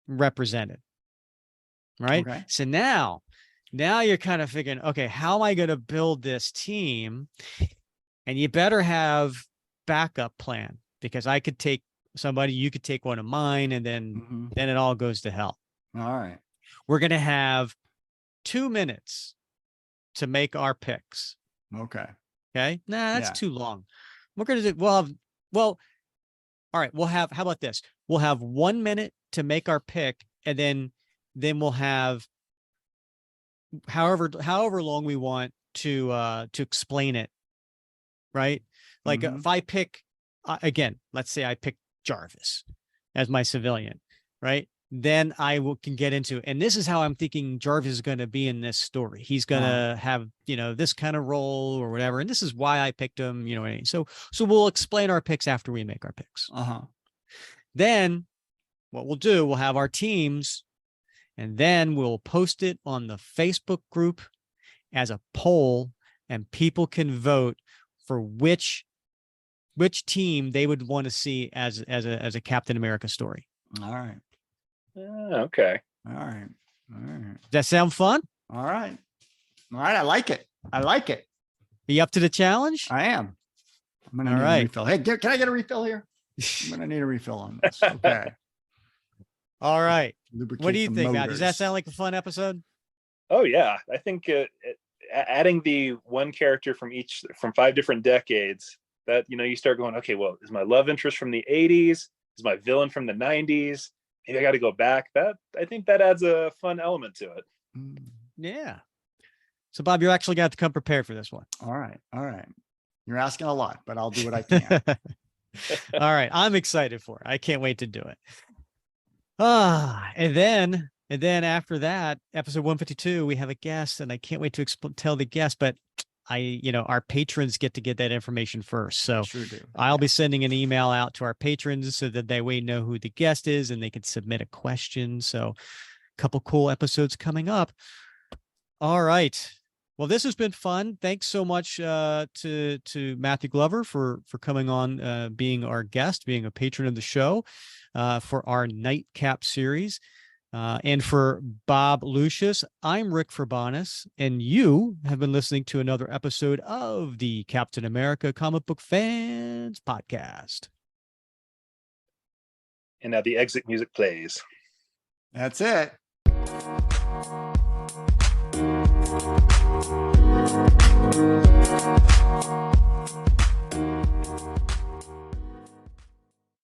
represented. Right. Okay. So now you're kind of thinking, okay, how am I going to build this team? And you better have backup plan, because I could take somebody, you could take one of mine, and then it all goes to hell. All right. We're going to have 2 minutes to make our picks. Okay. Okay. Nah, that's too long. We're going to do, all right. How about this? We'll have 1 minute to make our pick, and then we'll have however long we want to explain it. Right. Like if I pick, again, let's say I pick Jarvis as my civilian, right? Then can get into, and this is how I'm thinking Jarvis is going to be in this story. He's going to have, this kind of role or whatever. And this is why I picked him, so we'll explain our picks after we make our picks. Then what we'll do, we'll have our teams, and then we'll post it on the Facebook group as a poll, and people can vote for which team they would want to see as a Captain America story. All right. Okay. All right. Does that sound fun? All right. I like it. Are you up to the challenge? I am. I'm going to need a refill. Hey, can I get a refill here? I'm going to need a refill on this. Okay. All right. Lubricate what do you think, motors. Matt? Does that sound like a fun episode? Oh yeah. I think adding the one character from 5 different decades, that, you start going, okay, well, is my love interest from the 80s? Is my villain from the 90s? Maybe I got to go back. I think that adds a fun element to it. Yeah. So Bob, you're actually got to come prepared for this one. All right. You're asking a lot, but I'll do what I can. All right. I'm excited for it. I can't wait to do it. And And then after that, episode 152, we have a guest, and I can't wait to tell the guest, but our patrons get to get that information first. So Sure do. I'll be sending an email out to our patrons so that they know who the guest is and they can submit a question. So a couple cool episodes coming up. All right. Well, this has been fun. Thanks so much to Matthew Glover for coming on, being our guest, being a patron of the show for our Nightcap series. And for Bob Lucius, I'm Rick Verbanis, and you have been listening to another episode of the Captain America Comic Book Fans Podcast. And now the exit music plays. That's it.